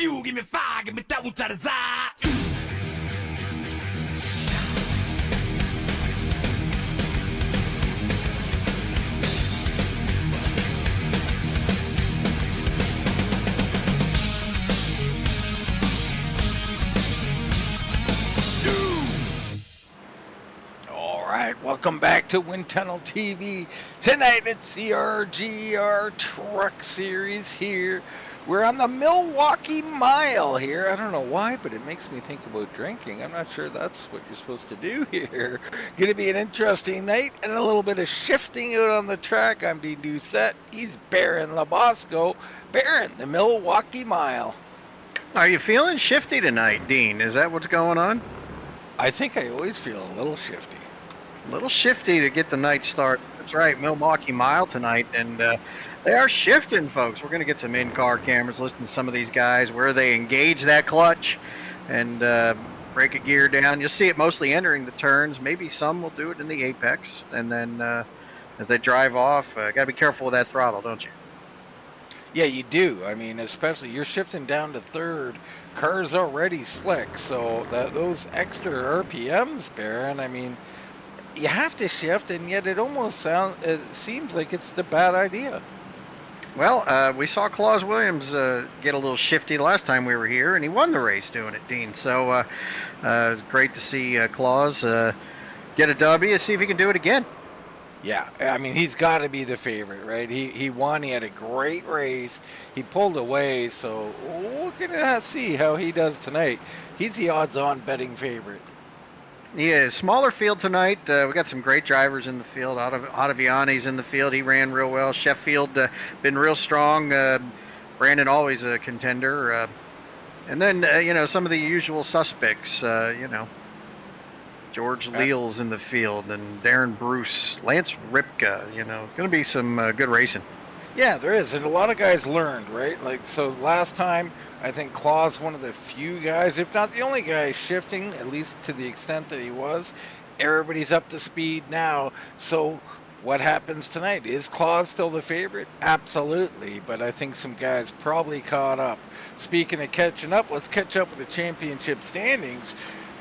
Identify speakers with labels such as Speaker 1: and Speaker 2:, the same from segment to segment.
Speaker 1: fuel, give me fire, give me that which I desire.
Speaker 2: All right, welcome back to Wind Tunnel TV. Tonight it's the RGR Truck Series here. We're on the Milwaukee Mile here. I don't know why, but it makes me think about drinking. I'm not sure that's what you're supposed to do here. Going to be an interesting night and a little bit of shifting out on the track. I'm Dean Doucette. He's Baron Labosco. Baron, the Milwaukee Mile.
Speaker 3: Are you feeling shifty tonight, Dean? Is that what's going on?
Speaker 2: I think I always feel a little shifty.
Speaker 3: A little shifty to get the night start. That's right, Milwaukee Mile tonight, and they are shifting, folks. We're going to get some in-car cameras, listen to some of these guys, where they engage that clutch and break a gear down. You'll see it mostly entering the turns. Maybe some will do it in the apex, and then as they drive off, got to be careful with that throttle, don't you?
Speaker 2: Yeah, you do. I mean, especially you're shifting down to third. Car's already slick, so those extra RPMs, Baron, I mean, you have to shift, and yet it seems like it's the bad idea.
Speaker 3: Well, we saw Claus Williams get a little shifty the last time we were here, and he won the race doing it, Dean. So it's great to see Claus get a W and see if he can do it again.
Speaker 2: Yeah, I mean, he's got to be the favorite, right? He won. He had a great race. He pulled away, so we're going to see how he does tonight. He's the odds-on betting favorite.
Speaker 3: Yeah, smaller field tonight. We got some great drivers in the field. Ottaviani's in the field. He ran real well. Sheffield been real strong. Brandon always a contender. And then, some of the usual suspects, George Leal's in the field, and Darren Bruce, Lance Ripka, going to be some good racing.
Speaker 2: Yeah, there is, and a lot of guys learned, right? Like, so last time, I think Claus, one of the few guys, if not the only guy shifting, at least to the extent that he was. Everybody's up to speed now. So what happens tonight? Is Claus still the favorite? Absolutely, but I think some guys probably caught up. Speaking of catching up, let's catch up with the championship standings.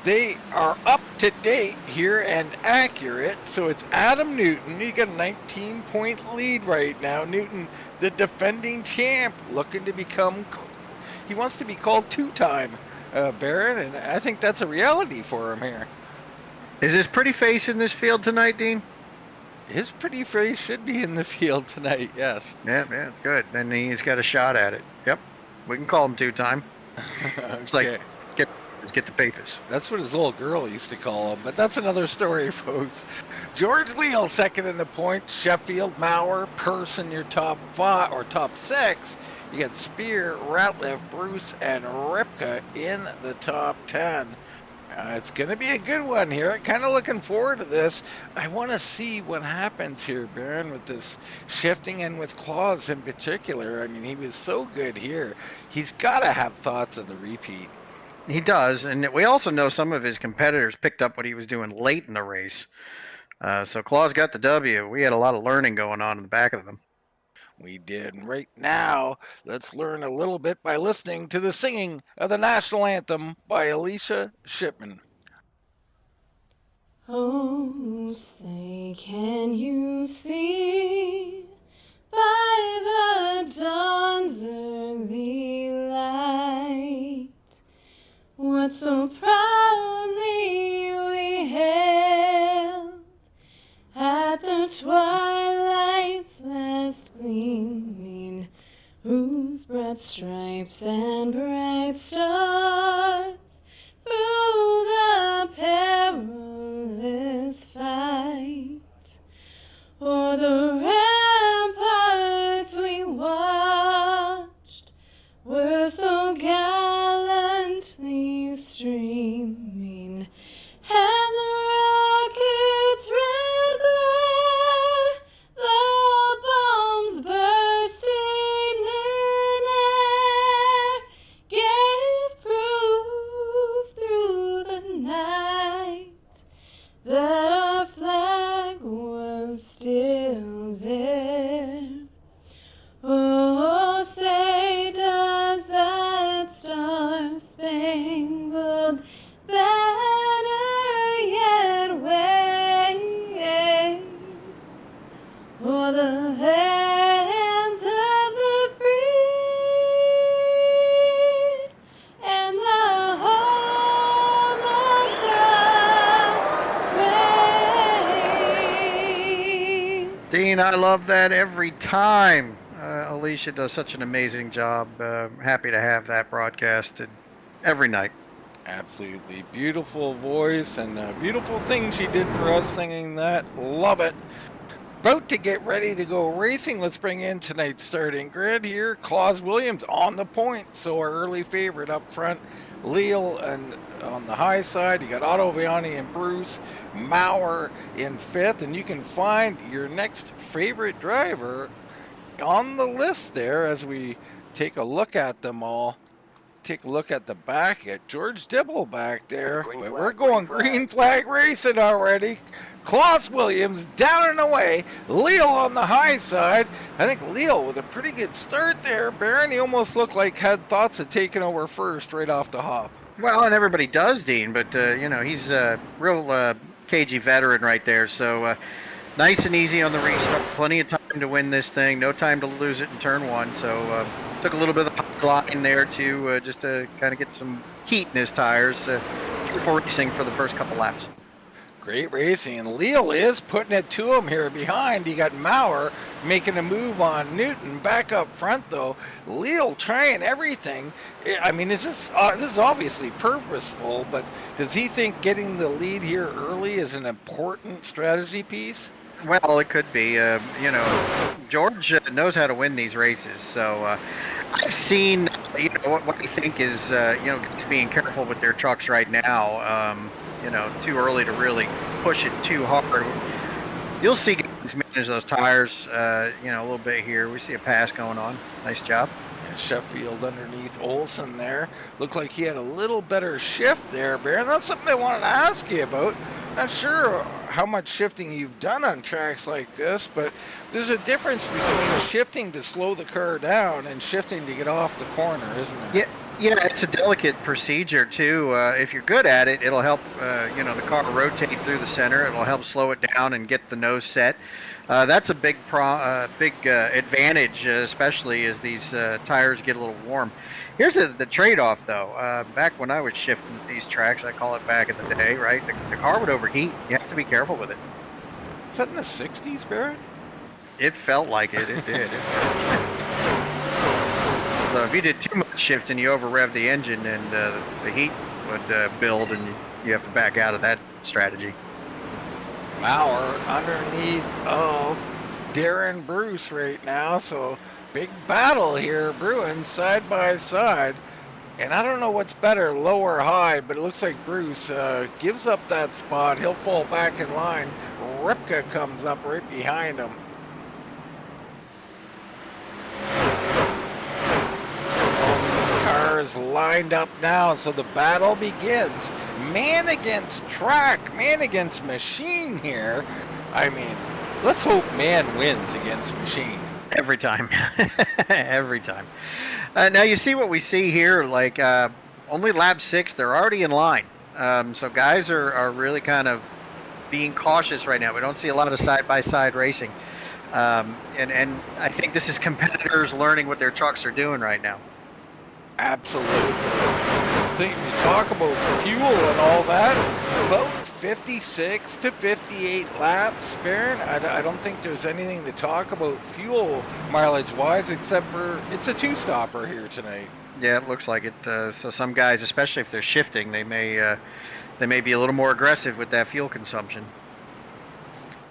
Speaker 2: They are up to date here and accurate. So it's Adam Newton. He got a 19-point lead right now. Newton, the defending champ, looking to become, he wants to be called two-time Baron, and I think that's a reality for him here.
Speaker 3: Is his pretty face in this field tonight, Dean?
Speaker 2: His pretty face should be in the field tonight, yes.
Speaker 3: Yeah, good. Then he's got a shot at it. Yep, we can call him two-time. It's
Speaker 2: Okay.
Speaker 3: like, get the papers.
Speaker 2: That's what his little girl used to call him, but that's another story, folks. George Leal second in the points. Sheffield, Maurer, Person, your top 5 or top 6. You got Spear, Ratliff, Bruce, and Ripka in the top 10. It's going to be a good one here. Kind of looking forward to this. I want to see what happens here, Baron, with this shifting and with Claus in particular. I mean, he was so good here. He's got to have thoughts of the repeat.
Speaker 3: He does, and we also know some of his competitors picked up what he was doing late in the race. So Claus got the W. We had a lot of learning going on in the back of them.
Speaker 2: We did. And right now, let's learn a little bit by listening to the singing of the national anthem by Alicia Shipman.
Speaker 4: Oh, say, can you see by the dawn's early light what so proudly we hailed at the twilight's last gleaming, whose broad stripes and bright stars through the perilous fight o'er the ramparts we watched were so gallantly streaming, and the rockets' red glare, the bombs bursting in air, gave proof
Speaker 3: Dean, I love that every time. Alicia does such an amazing job. Happy to have that broadcasted every night.
Speaker 2: Absolutely beautiful voice and beautiful thing she did for us singing that. Love it. About to get ready to go racing. Let's bring in tonight's starting grid here. Claus Williams on the point, so our early favorite up front. Leal and on the high side, you got Otto Viani and Bruce. Maurer in fifth, and you can find your next favorite driver on the list there as we take a look at them all. Take a look at the back at George Dibble back there. But we're going green flag racing already. Claus Williams down and away. Leal on the high side. I think Leal with a pretty good start there. Baron, he almost looked like had thoughts of taking over first right off the hop.
Speaker 3: Well, and everybody does, Dean, but he's a real cagey veteran right there. So nice and easy on the restart. Plenty of time to win this thing. No time to lose it in turn one. So took a little bit of the line there to just to kind of get some heat in his tires before racing for the first couple laps.
Speaker 2: Great racing, and Leal is putting it to him here behind. You got Maurer making a move on Newton back up front, though. Leal trying everything. I mean, this is obviously purposeful, but does he think getting the lead here early is an important strategy piece?
Speaker 3: Well, it could be. George knows how to win these races, so I've seen, what I think is, just being careful with their trucks right now. Too early to really push it too hard. You'll see guys manage those tires, a little bit here. We see a pass going on. Nice job.
Speaker 2: And Sheffield underneath Olsen there. Looked like he had a little better shift there, Baron. That's something I wanted to ask you about. Not sure how much shifting you've done on tracks like this, but there's a difference between shifting to slow the car down and shifting to get off the corner, isn't there?
Speaker 3: Yeah, it's a delicate procedure too. If you're good at it, it'll help the car rotate through the center. It'll help slow it down and get the nose set. That's a big advantage, especially as these tires get a little warm. Here's the trade-off, though. Back when I was shifting these tracks, I call it back in the day, right? The car would overheat. You have to be careful with it.
Speaker 2: Is that in the 60s, Barrett?
Speaker 3: It felt like it. It did. So if you did too much shifting, you over-rev the engine, and the heat would build, and you have to back out of that strategy.
Speaker 2: Maurer underneath of Darren Bruce right now, so big battle here, brewing side by side. And I don't know what's better, low or high, but it looks like Bruce gives up that spot. He'll fall back in line. Ripka comes up right behind him. Cars lined up now, so the battle begins. Man against track, man against machine here. I mean, let's hope man wins against machine.
Speaker 3: Every time. Every time. Now you see what we see here, like only lap 6, they're already in line. So guys are really kind of being cautious right now. We don't see a lot of side-by-side racing. And I think this is competitors learning what their trucks are doing right now.
Speaker 2: Absolutely. I think we talk about fuel and all that, about 56 to 58 laps, Baron. I don't think there's anything to talk about fuel mileage-wise, except for it's a two-stopper here tonight.
Speaker 3: Yeah, it looks like it. So some guys, especially if they're shifting, they may be a little more aggressive with that fuel consumption.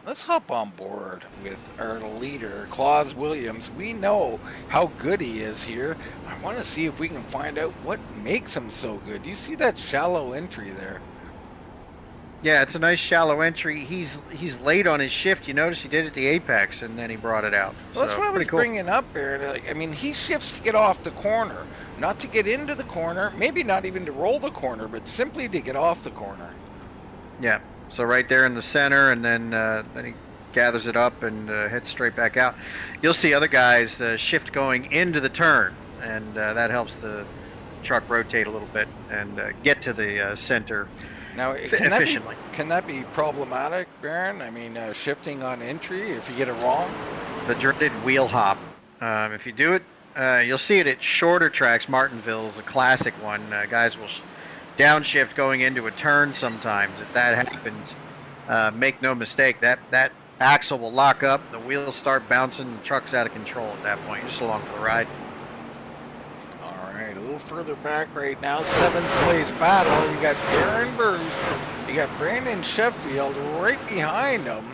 Speaker 2: Let's hop on board with our leader, Claus Williams. We know how good he is here. I want to see if we can find out what makes him so good. You see that shallow entry there?
Speaker 3: Yeah, it's a nice shallow entry. He's late on his shift. You notice he did it at the apex, and then he brought it out.
Speaker 2: Well, that's what I was bringing up here. I mean, he shifts to get off the corner, not to get into the corner, maybe not even to roll the corner, but simply to get off the corner.
Speaker 3: Yeah. So right there in the center, and then he gathers it up and heads straight back out. You'll see other guys shift going into the turn, and that helps the truck rotate a little bit and get to the center
Speaker 2: now,
Speaker 3: efficiently.
Speaker 2: Can that be problematic, Baron? I mean, shifting on entry if you get it wrong?
Speaker 3: The dreaded wheel hop. If you do it, you'll see it at shorter tracks. Martinville's a classic one. Guys will downshift going into a turn sometimes. If that happens, make no mistake, that Axle will lock up, the wheels start bouncing, the truck's out of control at that point. You're just along for the ride.
Speaker 2: All right, a little further back right now, 7th place battle. You got Darren Bruce, you got Brandon Sheffield right behind him,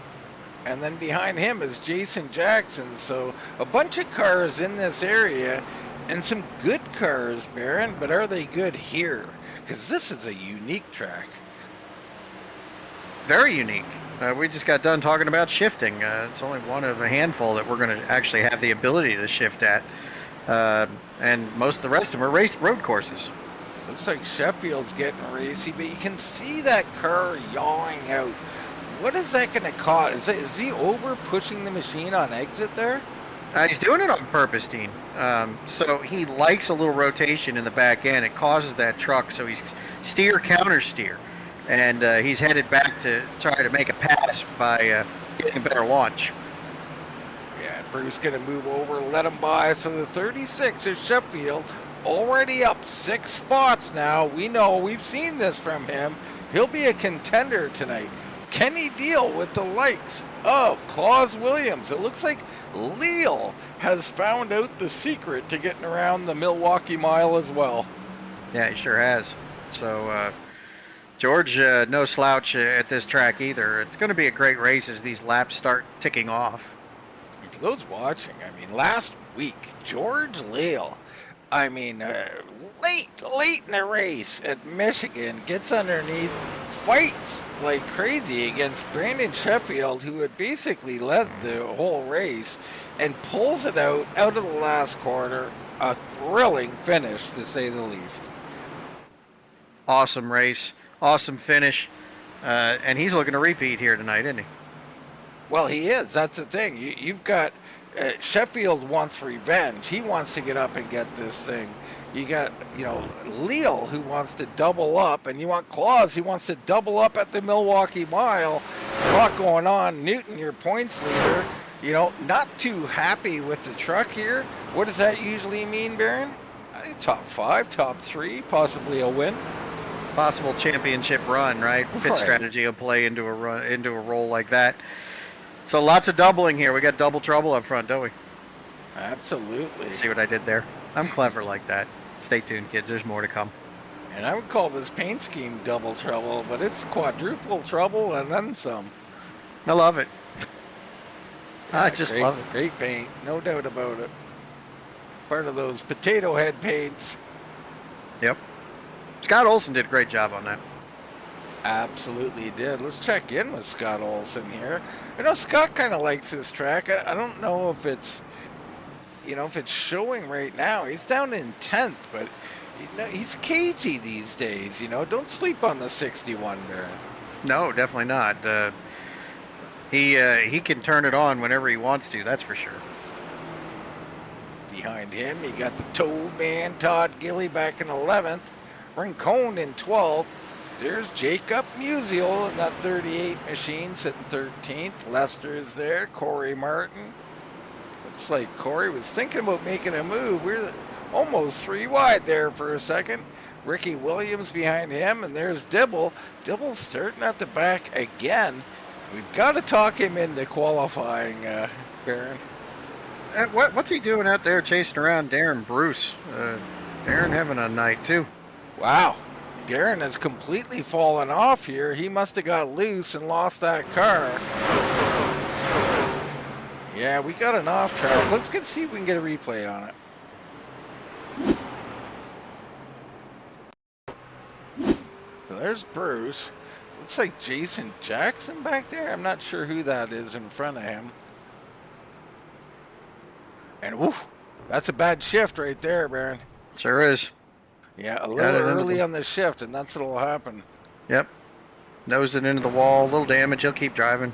Speaker 2: and then behind him is Jason Jackson. So a bunch of cars in this area, and some good cars, Baron, but are they good here? Because this is a unique track.
Speaker 3: Very unique. We just got done talking about shifting. It's only one of a handful that we're going to actually have the ability to shift at. And most of the rest of them are road courses.
Speaker 2: Looks like Sheffield's getting racy, but you can see that car yawing out. What is that going to cause? Is he over pushing the machine on exit there?
Speaker 3: He's doing it on purpose, Dean. So he likes a little rotation in the back end. It causes that truck, so he's steer, counter steer. And he's headed back to try to make a pass by getting a better launch.
Speaker 2: Yeah, Bruce going to move over, let him by. So the 36 is Sheffield, already up 6 spots now. We know, we've seen this from him. He'll be a contender tonight. Can he deal with the likes of Claus Williams? It looks like Leal has found out the secret to getting around the Milwaukee Mile as well.
Speaker 3: Yeah, he sure has. So George, no slouch at this track either. It's going to be a great race as these laps start ticking off.
Speaker 2: And for those watching, I mean, last week, George Leal, I mean, late in the race at Michigan, gets underneath, fights like crazy against Brandon Sheffield, who had basically led the whole race, and pulls it out of the last corner. A thrilling finish, to say the least.
Speaker 3: Awesome race. Awesome finish. And he's looking to repeat here tonight, isn't he?
Speaker 2: Well, he is. That's the thing. You've got Sheffield wants revenge. He wants to get up and get this thing. You got, Leal, who wants to double up, and you want Claus, he wants to double up at the Milwaukee Mile. A lot going on. Newton, your points leader, not too happy with the truck here. What does that usually mean, Baron? Top 5, top 3, possibly a win.
Speaker 3: Possible championship run, right? Pit
Speaker 2: Right.
Speaker 3: strategy will play into a role like that. So lots of doubling here. We got double trouble up front, don't we?
Speaker 2: Absolutely.
Speaker 3: See what I did there? I'm clever like that. Stay tuned, kids. There's more to come.
Speaker 2: And I would call this paint scheme double trouble, but it's quadruple trouble and then some.
Speaker 3: I love it. I just
Speaker 2: Great,
Speaker 3: love it.
Speaker 2: Great paint, no doubt about it. Part of those potato head paints.
Speaker 3: Yep. Scott Olson did a great job on that.
Speaker 2: Absolutely did. Let's check in with Scott Olson here. I know Scott kind of likes this track. I don't know if it's, if it's showing right now. He's down in 10th, but he's cagey these days. Don't sleep on the 61 there.
Speaker 3: No, definitely not. He can turn it on whenever he wants to. That's for sure.
Speaker 2: Behind him, you got the Toad Man, Todd Gilly back in 11th. Rincon in 12th. There's Jacob Musial in that 38 machine sitting 13th. Lester is there. Corey Martin. Looks like Corey was thinking about making a move. We're almost 3 wide there for a second. Ricky Williams behind him, and there's Dibble. Dibble's starting at the back again. We've got to talk him into qualifying, Baron.
Speaker 3: What's he doing out there chasing around Darren Bruce? Darren having a night too.
Speaker 2: Wow. Darren has completely fallen off here. He must have got loose and lost that car. Yeah, we got an off track. Let's see if we can get a replay on it. So there's Bruce. Looks like Jason Jackson back there. I'm not sure who that is in front of him. And woof, that's a bad shift right there, Baron.
Speaker 3: Sure is.
Speaker 2: Yeah, a little early on the shift, and that's what'll happen.
Speaker 3: Yep. Nosed it into the wall. A little damage. He'll keep driving.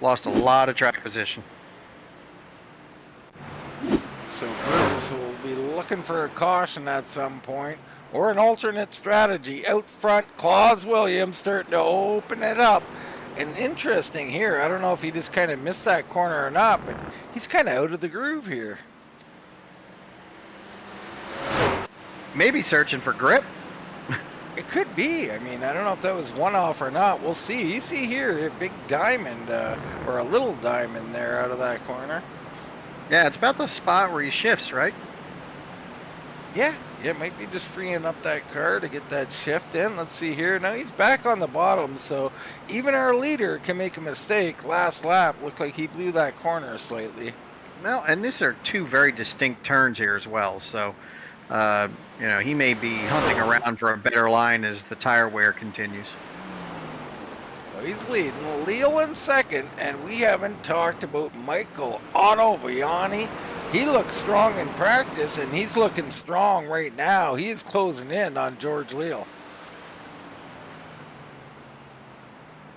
Speaker 3: Lost a lot of track position.
Speaker 2: So Bruce will be looking for a caution at some point, or an alternate strategy. Out front, Claus Williams starting to open it up. And interesting here, I don't know if he just kind of missed that corner or not, but he's kind of out of the groove here.
Speaker 3: Maybe searching for grip.
Speaker 2: It could be. I mean, I don't know if that was one off or not. We'll see. You see here a big diamond or a little diamond there out of that corner.
Speaker 3: Yeah, it's about the spot where he shifts, right?
Speaker 2: Yeah, might be just freeing up that car to get that shift in. Let's see here. Now he's back on the bottom, so even our leader can make a mistake. Last lap looked like he blew that corner slightly.
Speaker 3: Well, and these are two very distinct turns here as well, so he may be hunting around for a better line as the tire wear continues.
Speaker 2: Well, he's leading. Leal in second, and we haven't talked about Michael Viani. He looked strong in practice, and he's looking strong right now. He is closing in on George Leal.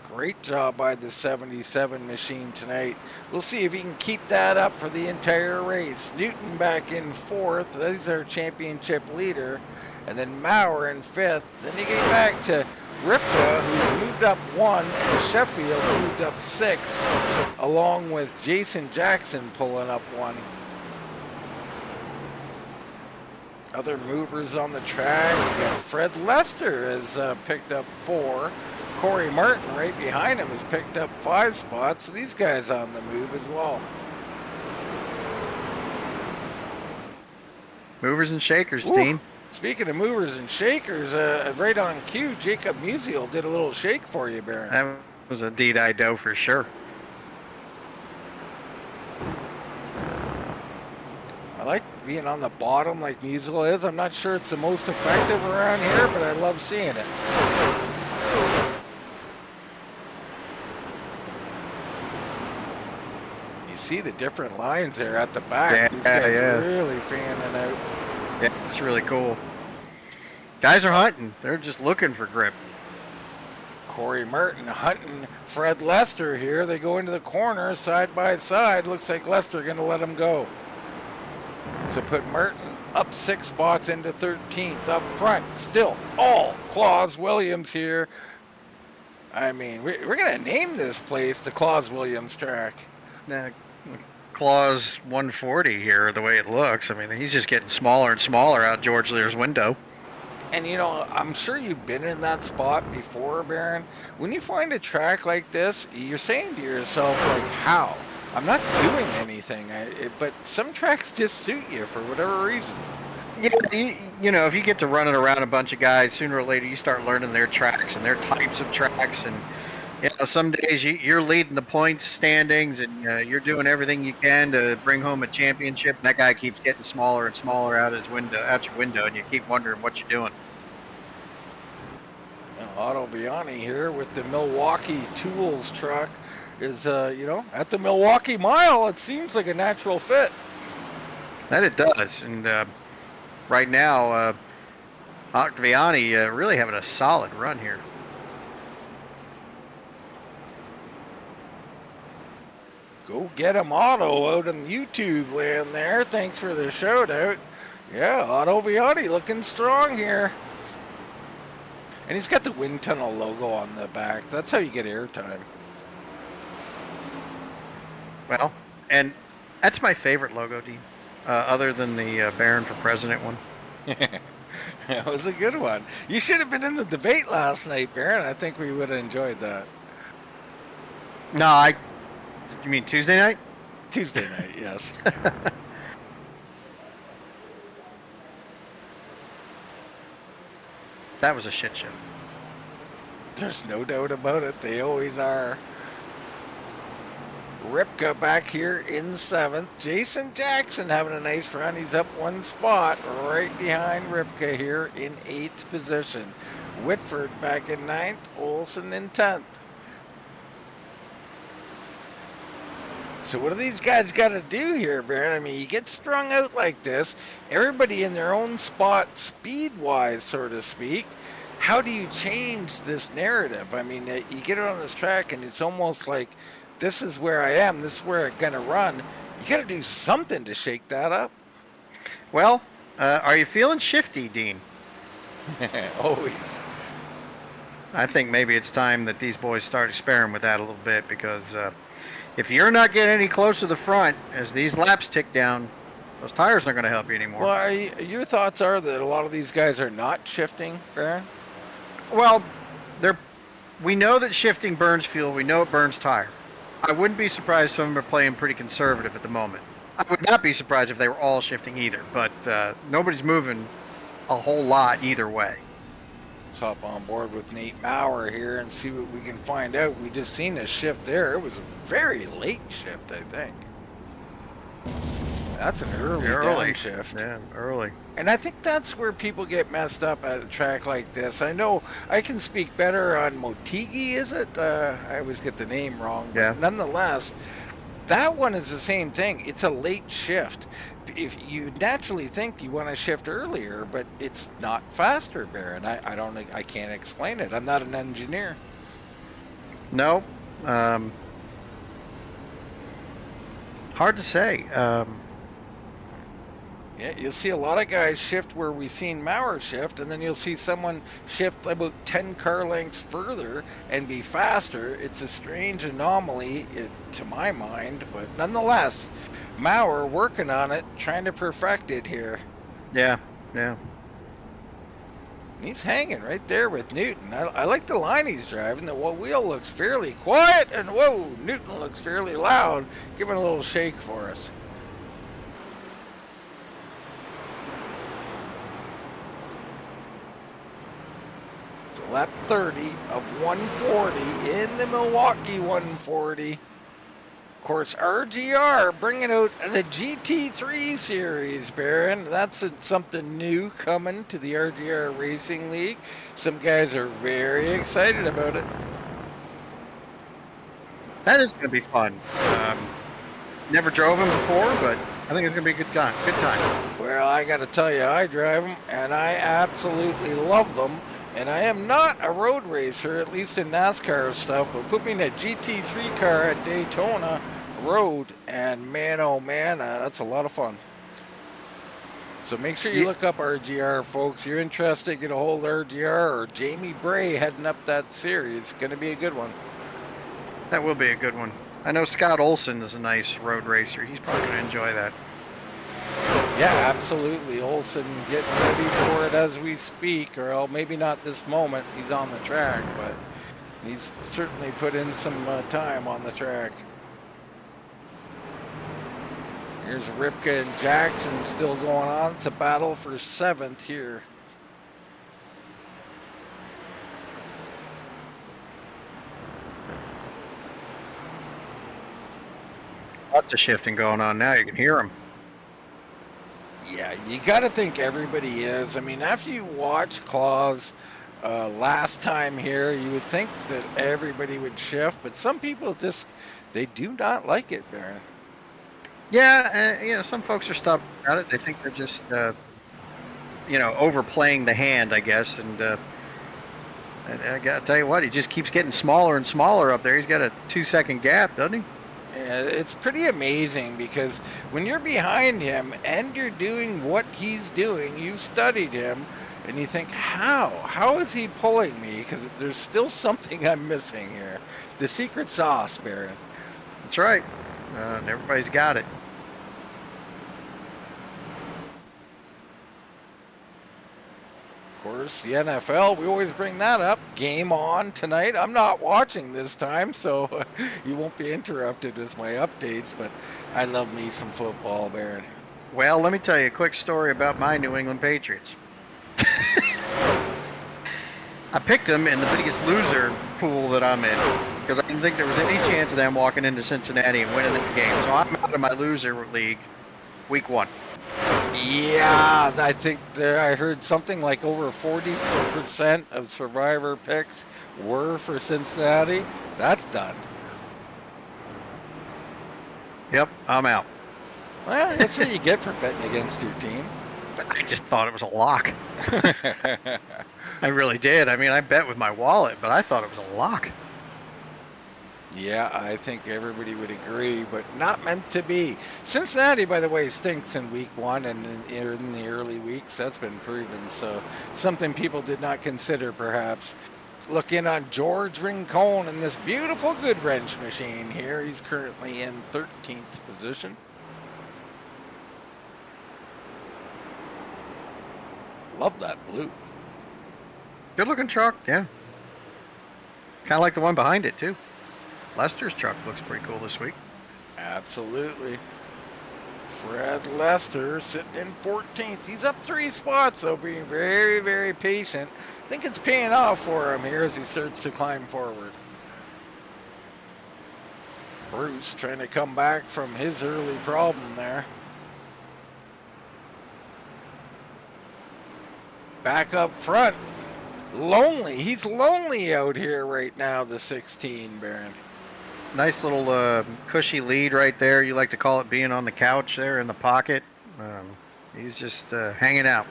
Speaker 2: Great job by the 77 machine tonight. We'll see if he can keep that up for the entire race. Newton back in fourth. He's our championship leader. And then Maurer in fifth. Then you get back to Ripka, who's moved up one, and Sheffield moved up six, along with Jason Jackson pulling up one. Other movers on the track, you got Fred Lester has picked up 4. Corey Martin right behind him has picked up 5 spots. So these guys on the move as well.
Speaker 3: Movers and shakers,
Speaker 2: Ooh,
Speaker 3: team.
Speaker 2: Speaking of movers and shakers, right on cue, Jacob Musial did a little shake for you, Baron.
Speaker 3: That was a deed-I-do for sure.
Speaker 2: I like being on the bottom like Musial is. I'm not sure it's the most effective around here, but I love seeing it. You see the different lines there at the back. These guys are really fanning out.
Speaker 3: Yeah, it's really cool. Guys are hunting. They're just looking for grip.
Speaker 2: Corey Martin hunting Fred Lester here. They go into the corner side by side. Looks like Lester going to let him go. So put Martin up 6 spots into 13th up front. Still all Claus Williams here. I mean, we're going to name this place the Claus Williams track.
Speaker 3: Claus 140 here, the way it looks. I mean, he's just getting smaller and smaller out George Lear's window.
Speaker 2: And you know, I'm sure you've been in that spot before, Baron. When you find a track like this, you're saying to yourself, like, how? I'm not doing anything, but some tracks just suit you for whatever reason.
Speaker 3: Yeah, you know, if you get to running around a bunch of guys, sooner or later you start learning their tracks and their types of tracks. And you know, some days you're leading the points standings and you're doing everything you can to bring home a championship. And that guy keeps getting smaller and smaller out your window, and you keep wondering what you're doing.
Speaker 2: Otto Viani here with the Milwaukee Tools truck is, at the Milwaukee Mile. It seems like a natural fit.
Speaker 3: That it does. And right now, Viani really having a solid run here.
Speaker 2: Go get him, Otto, out in YouTube land there. Thanks for the shout out. Yeah, Otto Viani looking strong here. And he's got the wind tunnel logo on the back. That's how you get airtime.
Speaker 3: Well, and that's my favorite logo, Dean, other than the Baron for President one.
Speaker 2: That was a good one. You should have been in the debate last night, Baron. I think we would have enjoyed that.
Speaker 3: No, you mean Tuesday night?
Speaker 2: Tuesday night, yes.
Speaker 3: That was a shit show.
Speaker 2: There's no doubt about it. They always are. Ripka back here in 7th. Jason Jackson having a nice run. He's up 1 spot right behind Ripka here in 8th position. Whitford back in 9th. Olson in 10th. So what do these guys got to do here, Baron? I mean, you get strung out like this, everybody in their own spot, speed-wise, so to speak. How do you change this narrative? I mean, you get it on this track, and it's almost like, this is where I am, this is where I'm going to run. You got to do something to shake that up.
Speaker 3: Well, are you feeling shifty, Dean?
Speaker 2: Always.
Speaker 3: I think maybe it's time that these boys start experimenting with that a little bit, because if you're not getting any closer to the front as these laps tick down, those tires aren't going to help you anymore.
Speaker 2: Well, your thoughts are that a lot of these guys are not shifting, Baron?
Speaker 3: Well, we know that shifting burns fuel. We know it burns tire. I wouldn't be surprised if some of them are playing pretty conservative at the moment. I would not be surprised if they were all shifting either, but nobody's moving a whole lot either way.
Speaker 2: Let's hop on board with Nate Maurer here and see what we can find out. We just seen a shift there. It was a very late shift, I think. That's an early downshift.
Speaker 3: Yeah, early.
Speaker 2: And I think that's where people get messed up at a track like this. I know I can speak better on Motegi, is it? I always get the name wrong. But
Speaker 3: yeah.
Speaker 2: Nonetheless, that one is the same thing. It's a late shift. If you naturally think you want to shift earlier, but it's not faster, Baron. I can't explain it. I'm not an engineer.
Speaker 3: No. Hard to say.
Speaker 2: Yeah, you'll see a lot of guys shift where we've seen Maurer shift, and then you'll see someone shift about 10 car lengths further and be faster. It's a strange anomaly to my mind, but nonetheless, Maurer working on it, trying to perfect it here.
Speaker 3: Yeah.
Speaker 2: He's hanging right there with Newton. I like the line he's driving. The wheel looks fairly quiet, and whoa, Newton looks fairly loud. Give it a little shake for us. Lap 30 of 140 in the Milwaukee 140. Of course, RGR bringing out the GT3 series, Baron. That's something new coming to the RGR Racing League. Some guys are very excited about it.
Speaker 3: That is going to be fun. Never drove them before, but I think it's going to be a good time.
Speaker 2: Well, I got to tell you, I drive them, and I absolutely love them. And I am not a road racer, at least in NASCAR stuff, but put me in a GT3 car at Daytona Road, and man, oh man, that's a lot of fun. So make sure you look up RGR, folks. You're interested, get a hold of RGR or Jamie Bray heading up that series. It's going to be a good one.
Speaker 3: That will be a good one. I know Scott Olson is a nice road racer. He's probably going to enjoy that.
Speaker 2: Yeah, absolutely. Olson getting ready for it as we speak, or maybe not this moment. He's on the track, but he's certainly put in some time on the track. Here's Ripka and Jackson still going on. It's a battle for 7th here.
Speaker 3: Lots of shifting going on now. You can hear them.
Speaker 2: Yeah, you got to think everybody is. I mean, after you watch Claus last time here, you would think that everybody would shift, but some people just, they do not like it, Baron.
Speaker 3: Yeah, some folks are stubborn about it. They think they're just, overplaying the hand, I guess. And I got to tell you what, he just keeps getting smaller and smaller up there. He's got a 2-second gap, doesn't he?
Speaker 2: Yeah, it's pretty amazing because when you're behind him and you're doing what he's doing, you've studied him, and you think, how is he pulling me? Because there's still something I'm missing here. The secret sauce, Baron.
Speaker 3: That's right. And everybody's got it.
Speaker 2: Of course, the NFL, we always bring that up. Game on tonight. I'm not watching this time, so you won't be interrupted with my updates, but I love me some football, Baron.
Speaker 3: Well, let me tell you a quick story about my New England Patriots. I picked them in the Biggest Loser pool that I'm in because I didn't think there was any chance of them walking into Cincinnati and winning the game. So I'm out of my loser league week 1.
Speaker 2: Yeah, I think I heard something like over 40% of survivor picks were for Cincinnati. That's done.
Speaker 3: Yep, I'm out.
Speaker 2: Well, that's what you get for betting against your team.
Speaker 3: I just thought it was a lock. I really did. I mean, I bet with my wallet, but I thought it was a lock.
Speaker 2: Yeah, I think everybody would agree, but not meant to be. Cincinnati, by the way, stinks in week 1 and in the early weeks. That's been proven, so something people did not consider, perhaps. Look in on George Rincon in this beautiful good wrench machine here. He's currently in 13th position. Love that blue.
Speaker 3: Good looking truck, yeah. Kind of like the one behind it too. Lester's truck looks pretty cool this week.
Speaker 2: Absolutely. Fred Lester sitting in 14th. He's up 3 spots, though, being very, very patient. I think it's paying off for him here as he starts to climb forward. Bruce trying to come back from his early problem there. Back up front. Lonely. He's lonely out here right now, the 16, Baron.
Speaker 3: Nice little cushy lead right there. You like to call it being on the couch there in the pocket. He's just hanging out.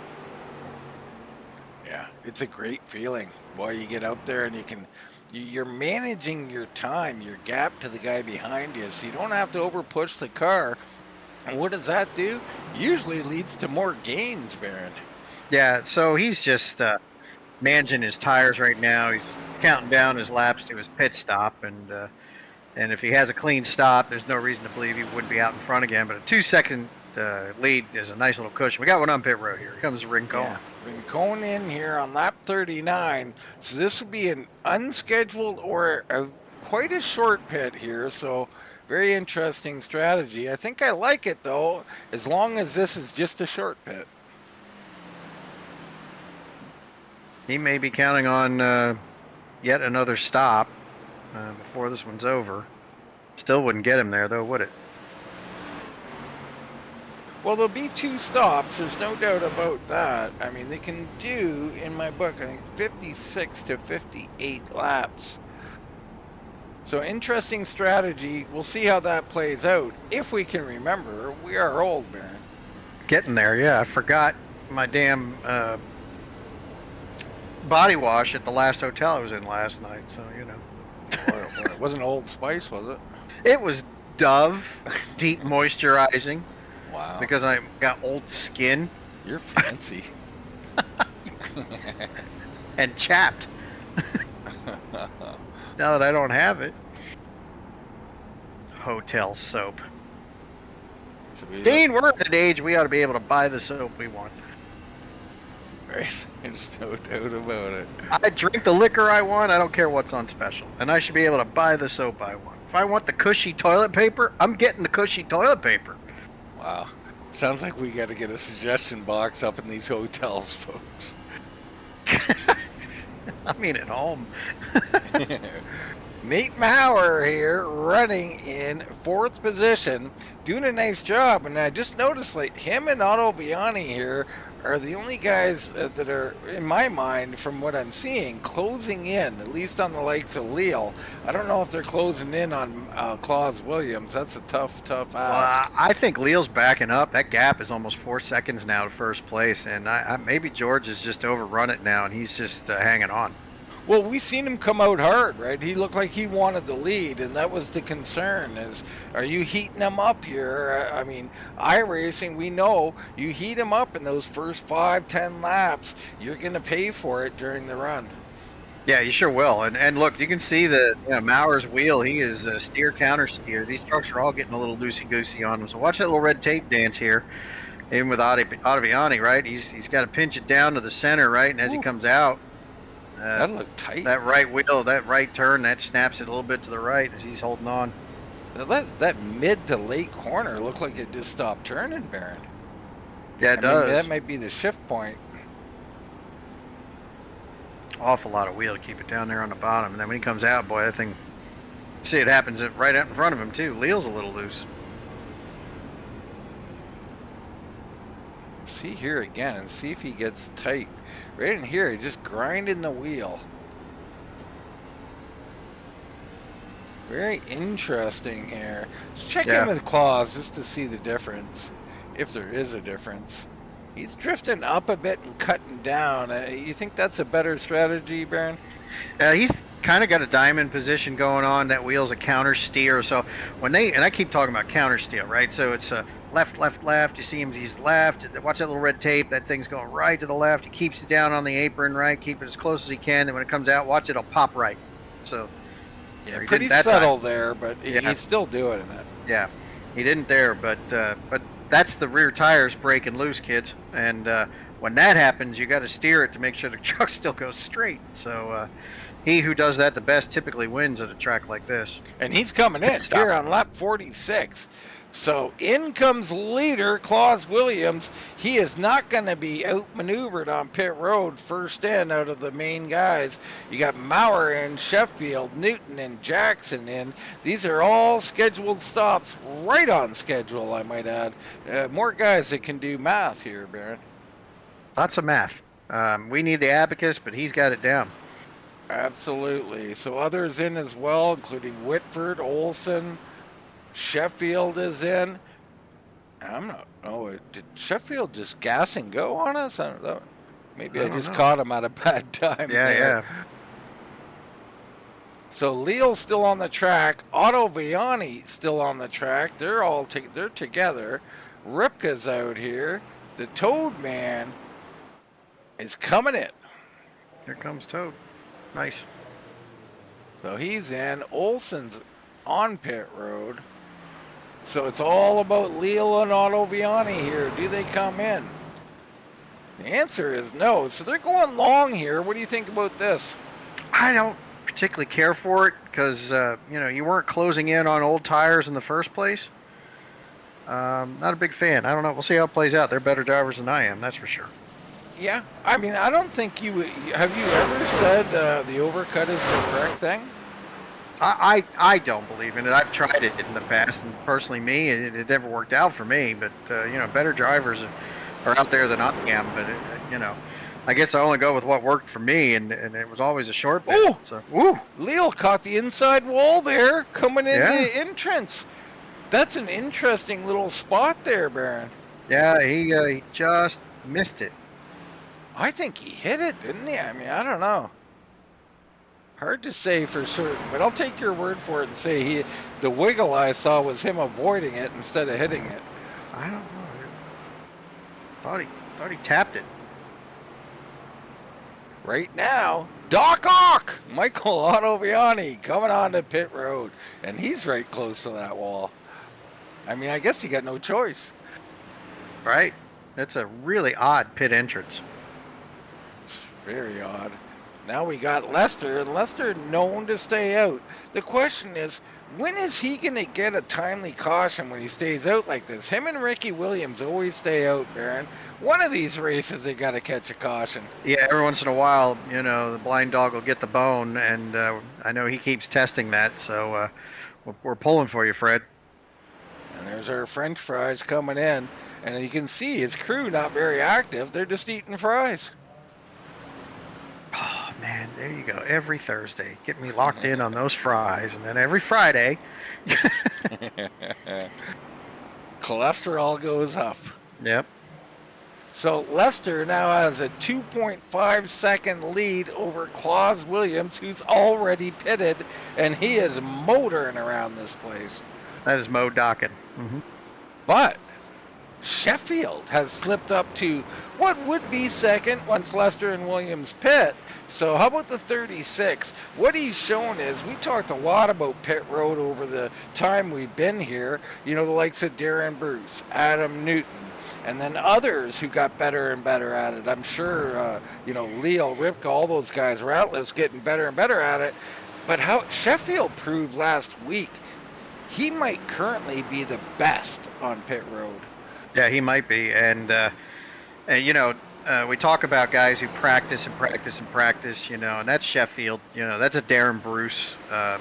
Speaker 2: Yeah, it's a great feeling. Boy, you get out there and you're managing your time, your gap to the guy behind you, so you don't have to over push the car. And what does that do? Usually leads to more gains, Baron.
Speaker 3: Yeah, so he's just managing his tires right now. He's counting down his laps to his pit stop, and if he has a clean stop, there's no reason to believe he wouldn't be out in front again. But a 2-second lead is a nice little cushion. We got one on pit road here. Here comes Rincon.
Speaker 2: Yeah, Rincon in here on lap 39. So this would be an unscheduled or quite a short pit here. So very interesting strategy. I think I like it, though, as long as this is just a short pit.
Speaker 3: He may be counting on yet another stop before this one's over. Still wouldn't get him there, though, would it?
Speaker 2: Well, there'll be 2 stops. There's no doubt about that. I mean, they can do, in my book, I think 56 to 58 laps. So interesting strategy. We'll see how that plays out. If we can remember, we are old, Baron.
Speaker 3: Getting there, yeah. I forgot my damn body wash at the last hotel I was in last night, so, you know.
Speaker 2: It wasn't Old Spice, was it?
Speaker 3: It was Dove Deep Moisturizing.
Speaker 2: Wow.
Speaker 3: Because I got old skin.
Speaker 2: You're fancy.
Speaker 3: And chapped. Now that I don't have it. Hotel soap. Dean, we're at an age we ought to be able to buy the soap we want.
Speaker 2: There's no doubt about it.
Speaker 3: I drink the liquor I want. I don't care what's on special. And I should be able to buy the soap I want. If I want the cushy toilet paper, I'm getting the cushy toilet paper.
Speaker 2: Wow. Sounds like we got to get a suggestion box up in these hotels, folks.
Speaker 3: I mean at home.
Speaker 2: Nate Maurer here running in 4th position, doing a nice job. And I just noticed, like, him and Otto Viani here are the only guys that are, in my mind, from what I'm seeing, closing in, at least on the likes of Leal. I don't know if they're closing in on Claus Williams. That's a tough ask.
Speaker 3: Well, I think Leal's backing up. That gap is almost 4 seconds now to first place. And maybe George has just overrun it now, and he's just hanging on.
Speaker 2: Well, we seen him come out hard, right? He looked like he wanted the lead, and that was the concern is, are you heating him up here? I mean, iRacing, we know you heat him up in those first 5-10 laps, you're going to pay for it during the run.
Speaker 3: Yeah, you sure will. And look, you can see the Maurer's wheel. He is steer, counter steer. These trucks are all getting a little loosey-goosey on them. So watch that little red tape dance here. Even with Ottaviani, right? He's got to pinch it down to the center, right? And as he comes out,
Speaker 2: that looked tight.
Speaker 3: That right wheel, that right turn, that snaps it a little bit to the right as he's holding on.
Speaker 2: That mid to late corner looked like it just stopped turning, Baron.
Speaker 3: Yeah, it does.
Speaker 2: That might be the shift point.
Speaker 3: Awful lot of wheel to keep it down there on the bottom. And then when he comes out, boy, that thing, see it happens right out in front of him, too. Leal's a little loose.
Speaker 2: See here again and see if he gets tight. Right in here, he's just grinding the wheel. Very interesting here. Let's check in with Claus just to see the difference, if there is a difference. He's drifting up a bit and cutting down. You think that's a better strategy, Baron?
Speaker 3: He's kind of got a diamond position going on. That wheel's a counter steer. So when and I keep talking about counter steer, right? So it's left, left, left. You see him, he's left. Watch that little red tape. That thing's going right to the left. He keeps it down on the apron, right? Keep it as close as he can. And when it comes out, watch it, it'll pop right. So
Speaker 2: yeah, pretty subtle there, but he's still doing it.
Speaker 3: Yeah, he didn't there, but that's the rear tires breaking loose, kids. And when that happens, you got to steer it to make sure the truck still goes straight. So he who does that the best typically wins at a track like this.
Speaker 2: And he's coming in
Speaker 3: Stop.
Speaker 2: here on lap 46. So in comes leader Claus Williams. He is not going to be outmaneuvered on pit road first in out of the main guys. You got Maurer in, Sheffield, Newton, and Jackson in. These are all scheduled stops, right on schedule, I might add. More guys that can do math here, Baron.
Speaker 3: Lots of math. We need the abacus, but he's got it down.
Speaker 2: Absolutely. So others in as well, including Whitford, Olson, Sheffield is in. I'm not. Oh, did Sheffield just gas and go on us? I don't know. Maybe I just caught him at a bad time.
Speaker 3: Yeah.
Speaker 2: So Leal's still on the track. Otto Viani still on the track. They're all they're together. Ripka's out here. The Toad Man is coming in.
Speaker 3: Here comes Toad. Nice.
Speaker 2: So he's in. Olson's on pit road. So it's all about Leal and Otto Viani here. Do they come in? The answer is no. So they're going long here. What do you think about this?
Speaker 3: I don't particularly care for it because, you weren't closing in on old tires in the first place. Not a big fan. I don't know. We'll see how it plays out. They're better drivers than I am, that's for sure.
Speaker 2: Yeah. I mean, I don't think have you ever said the overcut is the correct thing?
Speaker 3: I don't believe in it. I've tried it in the past, and personally, it never worked out for me. But better drivers are out there than I am. But I guess I only go with what worked for me, and it was always a short bit.
Speaker 2: Oh,
Speaker 3: so, woo!
Speaker 2: Leal caught the inside wall there, coming into the entrance. That's an interesting little spot there, Baron.
Speaker 3: Yeah, he just missed it.
Speaker 2: I think he hit it, didn't he? I mean, I don't know. Hard to say for certain, but I'll take your word for it and say the wiggle I saw was him avoiding it instead of hitting it.
Speaker 3: I don't know. Thought he tapped it.
Speaker 2: Right now, Doc Ock, Michael Ottoviani coming on to pit road, and he's right close to that wall. I mean, I guess he got no choice.
Speaker 3: Right. That's a really odd pit entrance.
Speaker 2: It's very odd. Now we got Lester, and Lester known to stay out. The question is, when is he going to get a timely caution when he stays out like this? Him and Ricky Williams always stay out, Baron. One of these races, they got to catch a caution.
Speaker 3: Yeah, every once in a while, the blind dog will get the bone, and I know he keeps testing that, so we're pulling for you, Fred.
Speaker 2: And there's our French fries coming in, and you can see his crew not very active. They're just eating fries.
Speaker 3: Oh, man, there you go. Every Thursday, get me locked in on those fries. And then every Friday.
Speaker 2: Cholesterol goes up.
Speaker 3: Yep.
Speaker 2: So Lester now has a 2.5 second lead over Claus Williams, who's already pitted, and he is motoring around this place.
Speaker 3: That is Mo Dockin. Mm-hmm.
Speaker 2: But Sheffield has slipped up to what would be second once Lester and Williams pit. So how about the 36? What he's shown is, we talked a lot about pit road over the time we've been here. The likes of Darren Bruce, Adam Newton, and then others who got better and better at it. I'm sure, Leal, Ripka, all those guys, Ratliff's getting better and better at it. But how Sheffield proved last week, he might currently be the best on pit road.
Speaker 3: Yeah, he might be. And we talk about guys who practice and practice and practice, and that's Sheffield. That's a Darren Bruce.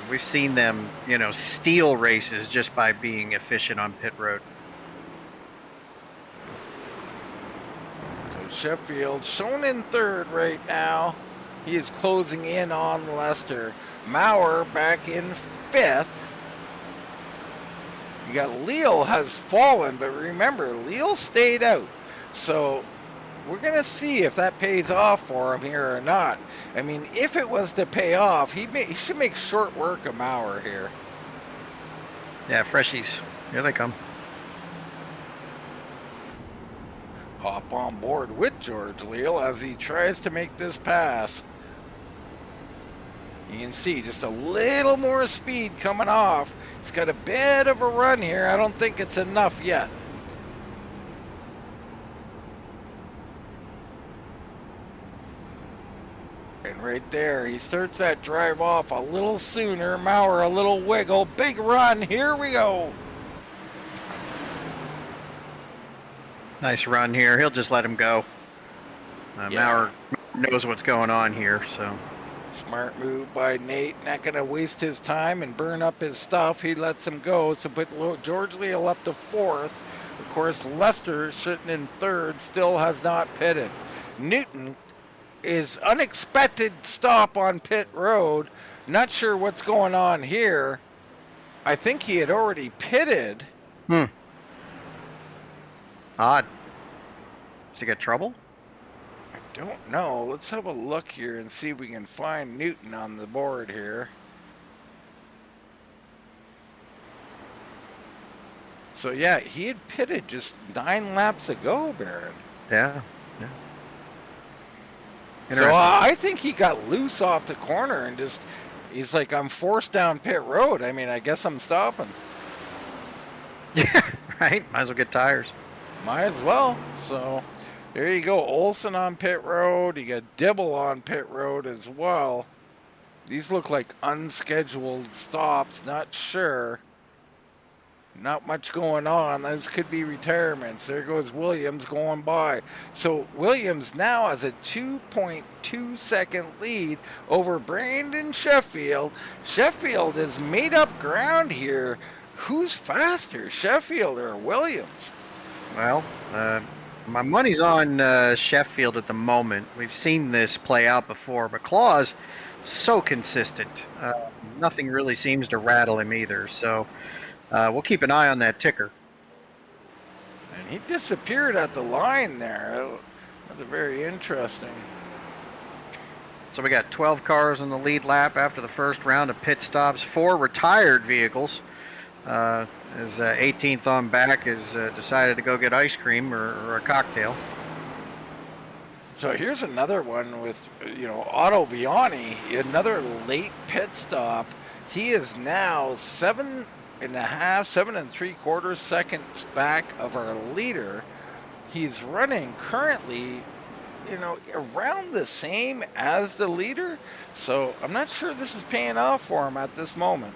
Speaker 3: We've seen them, steal races just by being efficient on pit road.
Speaker 2: So Sheffield shown in third right now. He is closing in on Lester. Maurer back in fifth. You got Leal has fallen, but remember, Leal stayed out. So we're going to see if that pays off for him here or not. I mean, if it was to pay off, he should make short work of Maurer here.
Speaker 3: Yeah, freshies. Here they come.
Speaker 2: Hop on board with George Leal as he tries to make this pass. You can see just a little more speed coming off. He's got a bit of a run here. I don't think it's enough yet. And right there, he starts that drive off a little sooner. Maurer, a little wiggle. Big run. Here we go.
Speaker 3: Nice run here. He'll just let him go.
Speaker 2: Yeah.
Speaker 3: Maurer knows what's going on here, so.
Speaker 2: Smart move by Nate. Not going to waste his time and burn up his stuff. He lets him go. So put George Leal up to 4th. Of course, Lester sitting in 3rd still has not pitted. Newton is unexpected stop on pit road. Not sure what's going on here. I think he had already pitted.
Speaker 3: Odd. Does he get trouble?
Speaker 2: I don't know. Let's have a look here and see if we can find Newton on the board here. So yeah, he had pitted just 9 laps ago, Baron.
Speaker 3: Yeah.
Speaker 2: So I think he got loose off the corner and just, he's like, I'm forced down pit road. I mean, I guess I'm stopping.
Speaker 3: Yeah, right. Might as well get tires.
Speaker 2: Might as well. So there you go. Olson on pit road. You got Dibble on pit road as well. These look like unscheduled stops. Not sure. Not much going on. Those could be retirements. There goes Williams going by. So Williams now has a 2.2 second lead over Brandon Sheffield. Sheffield has made up ground here. Who's faster, Sheffield or Williams?
Speaker 3: Well, my money's on Sheffield at the moment. We've seen this play out before, but Claus, so consistent. Nothing really seems to rattle him either. So we'll keep an eye on that ticker.
Speaker 2: And he disappeared at the line there. That's very interesting.
Speaker 3: So we got 12 cars on the lead lap after the first round of pit stops. 4 retired vehicles. As 18th on back has decided to go get ice cream or a cocktail.
Speaker 2: So here's another one with, Otto Viani, another late pit stop. He is now 7 3/4 seconds back of our leader. He's running currently, around the same as the leader. So I'm not sure this is paying off for him at this moment.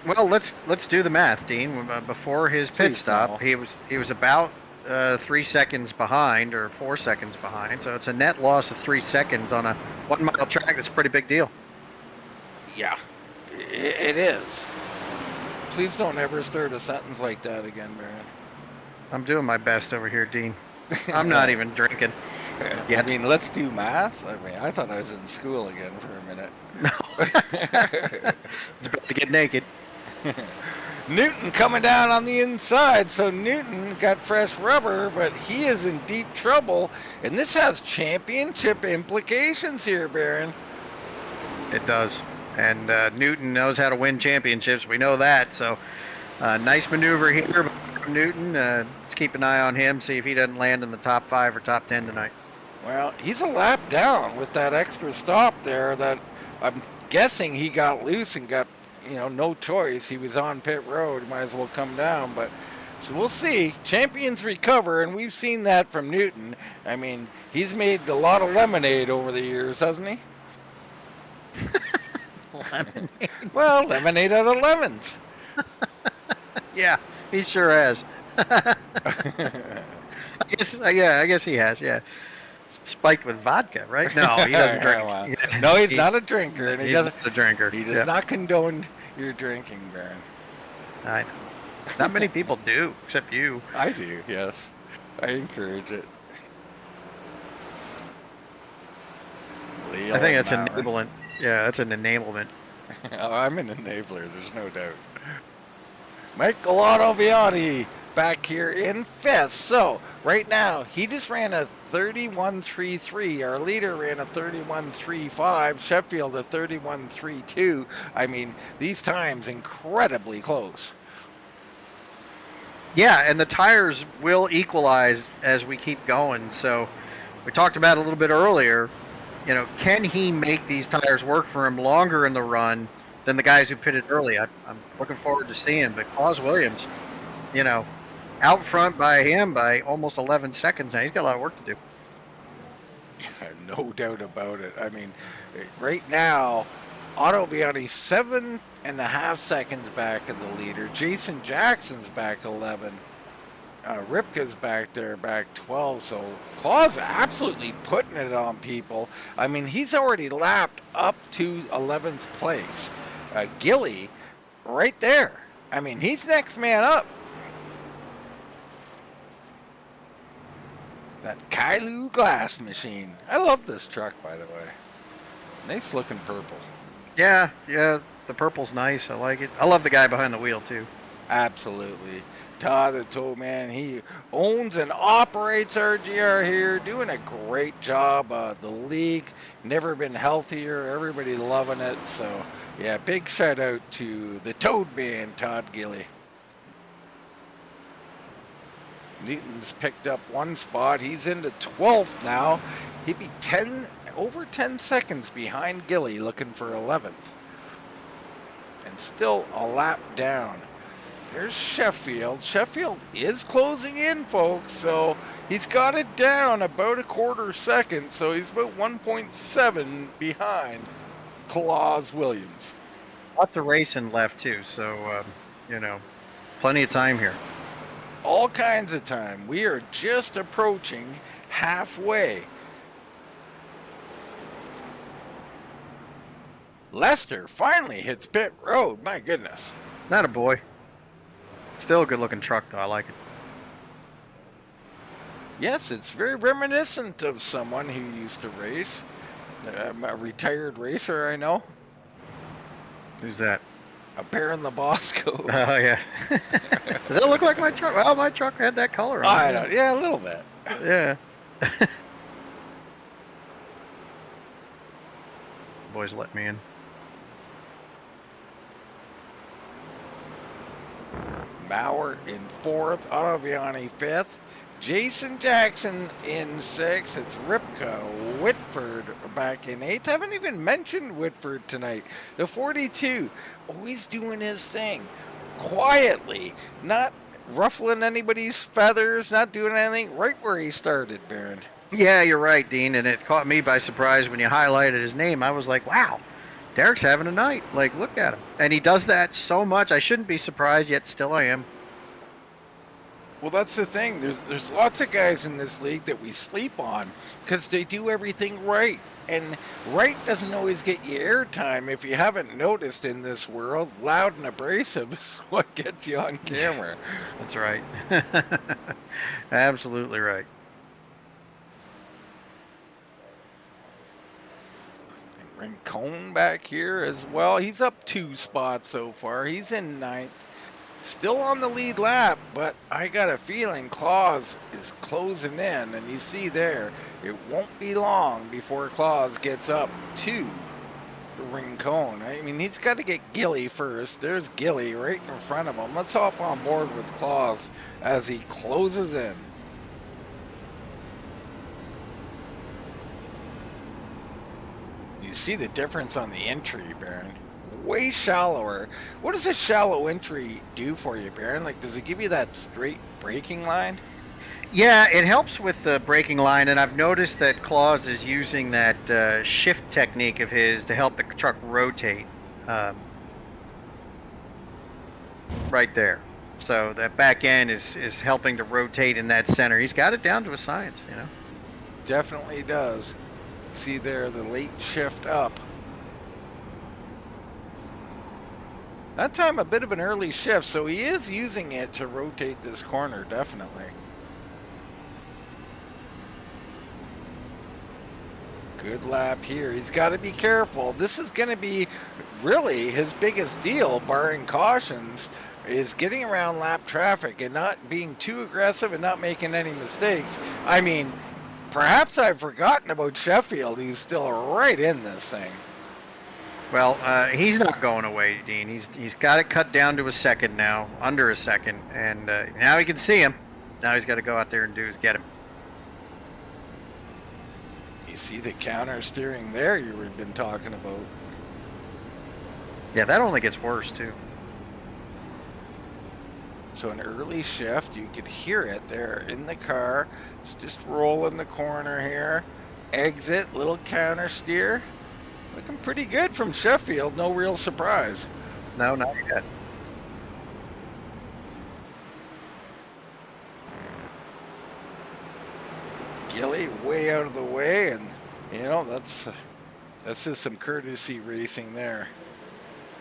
Speaker 3: Well, let's do the math, Dean. Before his pit stop, he was about 3 seconds behind or 4 seconds behind. So it's a net loss of 3 seconds on a 1 mile track. That's a pretty big deal.
Speaker 2: Yeah, it is. Please don't ever start a sentence like that again, Baron.
Speaker 3: I'm doing my best over here, Dean. I'm not even drinking.
Speaker 2: Yeah. I mean, let's do math. I mean, I thought I was in school again for a minute.
Speaker 3: No. It's about to get naked.
Speaker 2: Newton coming down on the inside. So Newton got fresh rubber, but he is in deep trouble. And this has championship implications here, Baron.
Speaker 3: It does. And Newton knows how to win championships. We know that. So nice maneuver here by Newton. Let's keep an eye on him, see if he doesn't land in the top 5 or top 10 tonight.
Speaker 2: Well, he's a lap down with that extra stop there that I'm guessing he got loose and got, no choice. He was on pit road. Might as well come down. But so we'll see. Champions recover, and we've seen that from Newton. I mean, he's made a lot of lemonade over the years, hasn't he?
Speaker 3: Lemonade.
Speaker 2: Well, lemonade out of lemons.
Speaker 3: Yeah, he sure has. I guess he has. Yeah, spiked with vodka, right? No, he doesn't drink.
Speaker 2: Well, no, he's not a drinker, and he doesn't.
Speaker 3: A drinker.
Speaker 2: He does not condone your drinking, Baron.
Speaker 3: I know. Not many people do, except you.
Speaker 2: I do. Yes, I encourage it.
Speaker 3: I think that's enablement. Yeah, that's an enablement.
Speaker 2: Oh, I'm an enabler, there's no doubt. Michael Viani back here in 5th. So right now, he just ran a 31.33. Our leader ran a 31.35. Sheffield a 31.32. I mean, these times incredibly close.
Speaker 3: Yeah, and the tires will equalize as we keep going. So we talked about it a little bit earlier. Can he make these tires work for him longer in the run than the guys who pitted early? I'm looking forward to seeing. But Claus Williams, out front by him by almost 11 seconds now. He's got a lot of work to do.
Speaker 2: No doubt about it. I mean, right now, Otto Viani's 7.5 seconds back of the leader. Jason Jackson's back 11. Ripka's back there, back 12. So Claw's absolutely putting it on people. I mean, he's already lapped up to 11th place. Gilly, right there. I mean, he's next man up. That Kailu glass machine. I love this truck, by the way. Nice looking purple.
Speaker 3: Yeah, the purple's nice. I like it. I love the guy behind the wheel, too.
Speaker 2: Absolutely. Todd the Tow Man, he owns and operates RGR here, doing a great job. The league, never been healthier. Everybody loving it. So, yeah, big shout out to the Toad Man, Todd Gilly. Newton's picked up one spot. He's into 12th now. He'd be over 10 seconds behind Gilly, looking for 11th. And still a lap down. There's Sheffield. Sheffield is closing in, folks. So he's got it down about a quarter second. So he's about 1.7 behind Claus Williams.
Speaker 3: Lots of racing left, too. So, plenty of time here.
Speaker 2: All kinds of time. We are just approaching halfway. Lester finally hits pit road. My goodness.
Speaker 3: Not a boy. Still a good looking truck, though. I like it.
Speaker 2: Yes, it's very reminiscent of someone who used to race. A retired racer, I know.
Speaker 3: Who's that?
Speaker 2: A Baron Labosco.
Speaker 3: Oh, yeah. Does it look like my truck? Well, my truck had that color on it.
Speaker 2: I don't. Yeah, a little bit.
Speaker 3: Yeah. Boys let me in.
Speaker 2: Bauer in 4th, Ottaviani 5th, Jason Jackson in 6th. It's Ripka, Whitford back in 8th. Haven't even mentioned Whitford tonight. The 42, always doing his thing. Quietly, not ruffling anybody's feathers, not doing anything, right where he started, Baron.
Speaker 3: Yeah, you're right, Dean, and it caught me by surprise when you highlighted his name. I was like, wow, Derek's having a night. Like, look at him. And he does that so much. I shouldn't be surprised, yet still I am.
Speaker 2: Well, that's the thing. There's lots of guys in this league that we sleep on because they do everything right. And right doesn't always get you airtime. If you haven't noticed in this world, loud and abrasive is what gets you on camera.
Speaker 3: That's right. Absolutely right.
Speaker 2: And Rincon back here as well. He's up 2 spots so far. He's in 9th. Still on the lead lap, but I got a feeling Claus is closing in, and you see there, it won't be long before Claus gets up to the Rincon. I mean, he's got to get Gilly first. There's Gilly right in front of him. Let's hop on board with Claus as he closes in. You see the difference on the entry, Baron. Way shallower. What does a shallow entry do for you, Baron? Like, does it give you that straight braking line?
Speaker 3: Yeah, it helps with the braking line, and I've noticed that Claus is using that shift technique of his to help the truck rotate. Right there. So that back end is helping to rotate in that center. He's got it down to a science, you know.
Speaker 2: Definitely does. See there, the late shift up. That time a bit of an early shift, so he is using it to rotate this corner, definitely. Good lap here. He's got to be careful. This is going to be really his biggest deal, barring cautions, is getting around lap traffic and not being too aggressive and not making any mistakes. I mean, perhaps I've forgotten about Sheffield. He's still right in this thing.
Speaker 3: Well, he's not going away, Dean. He's got it cut down to a second now, under a second, and now he can see him. Now he's got to go out there and get him.
Speaker 2: You see the counter steering there you've been talking about.
Speaker 3: Yeah, that only gets worse, too.
Speaker 2: So an early shift, you could hear it there in the car. It's just rolling the corner here. exit, little counter steer. Looking pretty good from Sheffield. No real surprise.
Speaker 3: No, not yet.
Speaker 2: Gilly way out of the way, and you know that's just some courtesy racing there.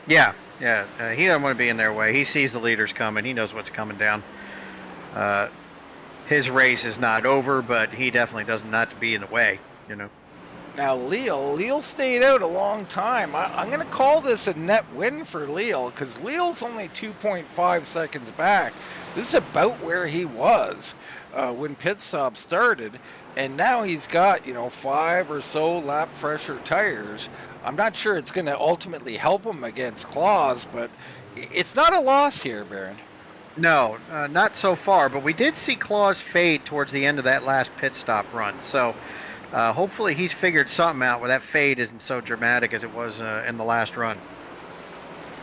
Speaker 3: Yeah. He doesn't want to be in their way. He sees the leaders coming. He knows what's coming down. His race is not over, but he definitely doesn't not to be in the way. You know.
Speaker 2: Now Leal stayed out a long time. I'm going to call this a net win for Leal because Leal's only 2.5 seconds back. This is about where he was when pit stop started, and now he's got 5 or so lap fresher tires. I'm not sure it's going to ultimately help him against Claus, but it's not a loss here, Baron.
Speaker 3: No, not so far. But we did see Claus fade towards the end of that last pit stop run. So hopefully he's figured something out where that fade isn't so dramatic as it was in the last run.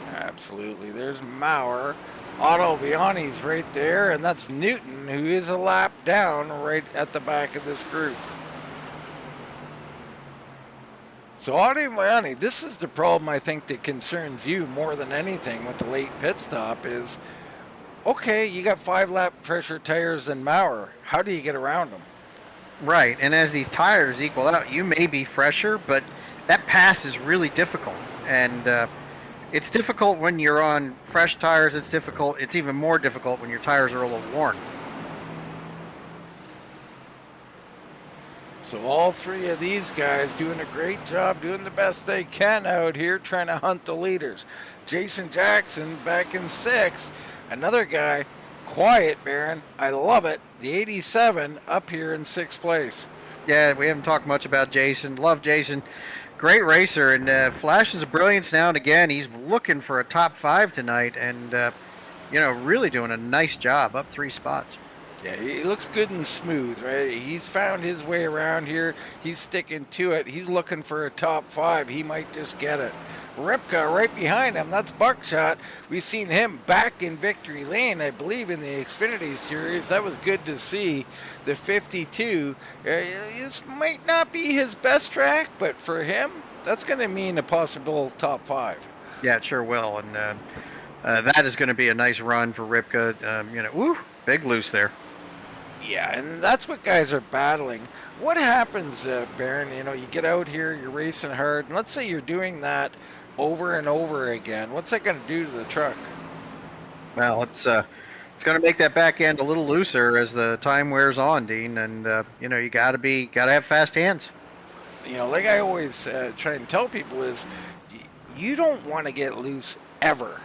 Speaker 2: Absolutely. There's Maurer. Otto Viani's right there, and that's Newton, who is a lap down right at the back of this group. So Otto Viani, this is the problem I think that concerns you more than anything with the late pit stop is, okay, you got 5 lap fresher tires than Maurer. How do you get around them?
Speaker 3: Right, and as these tires equal out, you may be fresher, but that pass is really difficult. And it's difficult when you're on fresh tires. It's even more difficult when your tires are a little worn.
Speaker 2: So all 3 of these guys doing a great job, doing the best they can out here, trying to hunt the leaders. Jason Jackson back in 6th. Another guy, quiet, Baron. I love it. The 87 up here in 6th place.
Speaker 3: Yeah, we haven't talked much about Jason. Love Jason. Great racer, and flashes of brilliance now and again. He's looking for a top 5 tonight, and really doing a nice job, up 3 spots.
Speaker 2: Yeah, he looks good and smooth, right? He's found his way around here. He's sticking to it. He's looking for a top 5. He might just get it. Ripka right behind him. That's Buckshot. We've seen him back in victory lane, I believe, in the Xfinity Series. That was good to see. The 52. This might not be his best track, but for him, that's going to mean a possible top 5.
Speaker 3: Yeah, it sure will. And that is going to be a nice run for Ripka. Big loose there.
Speaker 2: Yeah, and that's what guys are battling. What happens, Baron? You get out here, you're racing hard, and let's say you're doing that over and over again. What's that going to do to the truck?
Speaker 3: Well, it's going to make that back end a little looser as the time wears on, Dean. And you got to have fast hands.
Speaker 2: Like I always try and tell people is, you don't want to get loose ever.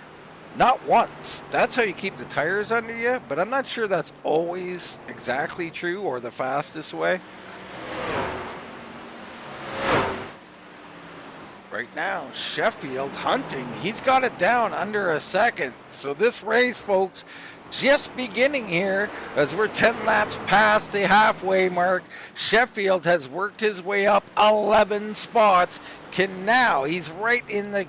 Speaker 2: Not once. That's how you keep the tires under you, but I'm not sure that's always exactly true or the fastest way. Right now, Sheffield hunting. He's got it down under a second. So this race, folks, just beginning here as we're 10 laps past the halfway mark. Sheffield has worked his way up 11 spots. He's right in the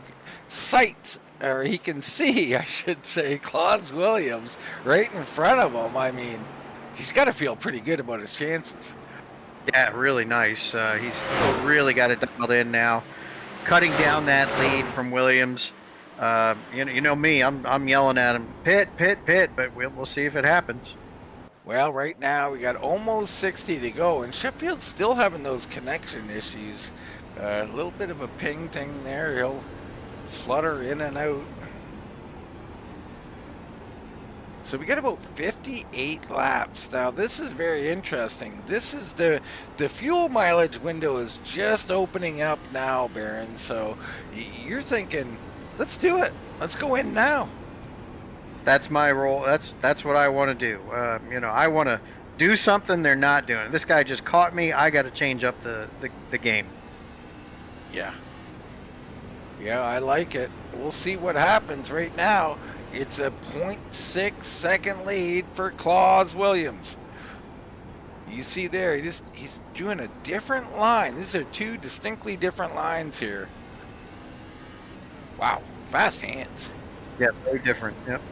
Speaker 2: sights, or he can see, I should say, Claus Williams right in front of him. I mean, he's got to feel pretty good about his chances.
Speaker 3: Yeah, really nice. He's really got it dialed in now. Cutting down that lead from Williams. You know me, I'm yelling at him, pit, but we'll see if it happens.
Speaker 2: Well, right now we got almost 60 to go, and Sheffield's still having those connection issues. A little bit of a ping thing there. He'll flutter in and out. So we got about 58 laps. Now this is very interesting. This is the fuel mileage window is just opening up now, Baron. So you're thinking, let's do it. Let's go in now.
Speaker 3: That's my role. That's what I want to do. I want to do something they're not doing. This guy just caught me. I got to change up the game.
Speaker 2: Yeah. Yeah, I like it. We'll see what happens right now. It's a 0.6 second lead for Claus Williams. You see there, he's doing a different line. These are 2 distinctly different lines here. Wow, fast hands.
Speaker 3: Yeah, very different. Yep.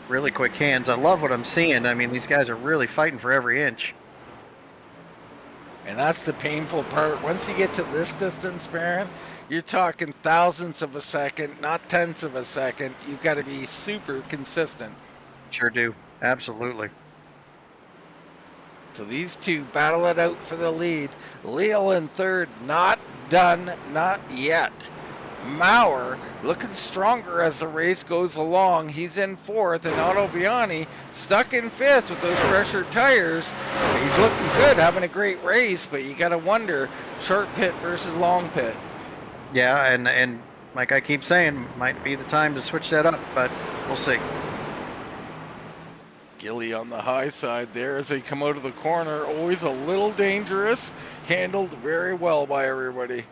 Speaker 3: Really quick hands. I love what I'm seeing. I mean, these guys are really fighting for every inch.
Speaker 2: And that's the painful part. Once you get to this distance, Baron, you're talking thousandths of a second, not tenths of a second. You've got to be super consistent.
Speaker 3: Sure do. Absolutely.
Speaker 2: So these two battle it out for the lead. Leal in third, not done, not yet. Maurer looking stronger as the race goes along. He's in fourth, and Otto Viani stuck in fifth with those fresher tires. He's looking good, having a great race, but you got to wonder, short pit versus long pit.
Speaker 3: Yeah, and like I keep saying, might be the time to switch that up, but we'll see.
Speaker 2: Gilly on the high side there as they come out of the corner. Always a little dangerous. Handled very well by everybody.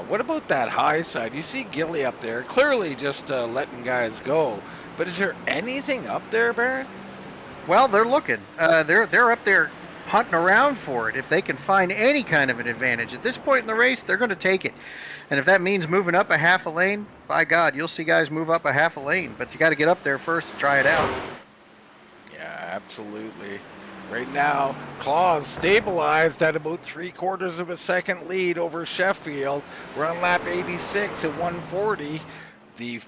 Speaker 2: What about that high side? You see Gilly up there, clearly just letting guys go. But is there anything up there, Baron?
Speaker 3: Well, they're looking. They're up there hunting around for it. If they can find any kind of an advantage at this point in the race, they're going to take it. And if that means moving up a half a lane, by God, you'll see guys move up a half a lane. But you got to get up there first to try it out.
Speaker 2: Yeah, absolutely. Right now, Claus stabilized at about 3/4 of a second lead over Sheffield. We're on lap 86 at 140. The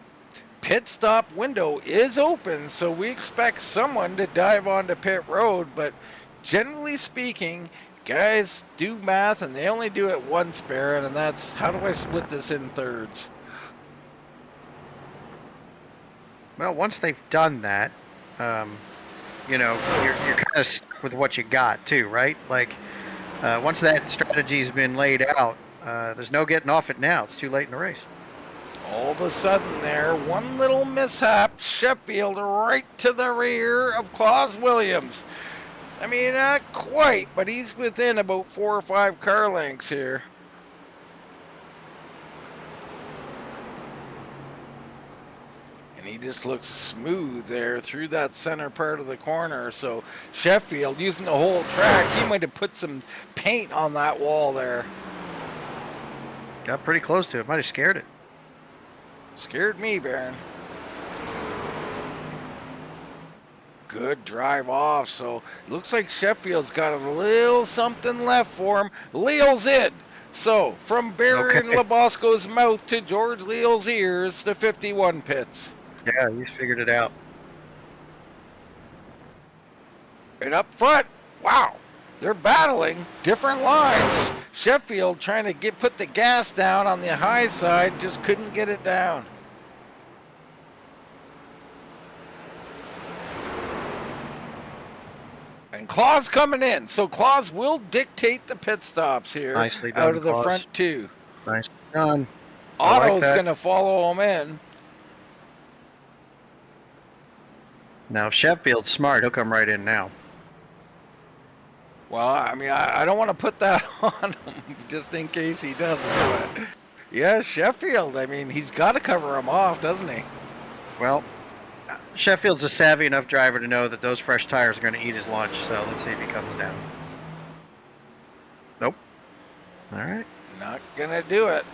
Speaker 2: pit stop window is open, so we expect someone to dive onto pit road, but generally speaking, guys do math and they only do it once, Baron, and that's how do I split this in thirds?
Speaker 3: Well, once they've done that, you know, you're kind of stuck with what you got too, right? Like, once that strategy's been laid out, there's no getting off it now. It's too late in the race.
Speaker 2: All of a sudden there, one little mishap, Sheffield right to the rear of Claus Williams. I mean, not quite, but he's within about 4 or 5 car lengths here. And he just looks smooth there through that center part of the corner. So Sheffield using the whole track, he might have put some paint on that wall there.
Speaker 3: Got pretty close to it. Might have scared it.
Speaker 2: Scared me, Baron. Good drive off. So looks like Sheffield's got a little something left for him. Leal's in. So from Baron Labosco's mouth to George Leal's ears, the 51 pits.
Speaker 3: Yeah, he's figured it out.
Speaker 2: And up front, wow, they're battling different lines. Sheffield trying to put the gas down on the high side, just couldn't get it down. And Claus coming in, so Claus will dictate the pit stops here.
Speaker 3: Nicely done,
Speaker 2: out of the
Speaker 3: Claus.
Speaker 2: front two.
Speaker 3: Nicely done.
Speaker 2: Otto's going to follow him in.
Speaker 3: Now, if Sheffield's smart, he'll come right in now.
Speaker 2: Well, I mean, I don't want to put that on him just in case he doesn't. But yeah, Sheffield, I mean, he's got to cover him off, doesn't he?
Speaker 3: Well, Sheffield's a savvy enough driver to know that those fresh tires are going to eat his lunch, so let's see if he comes down. Nope. All right.
Speaker 2: Not going to do it.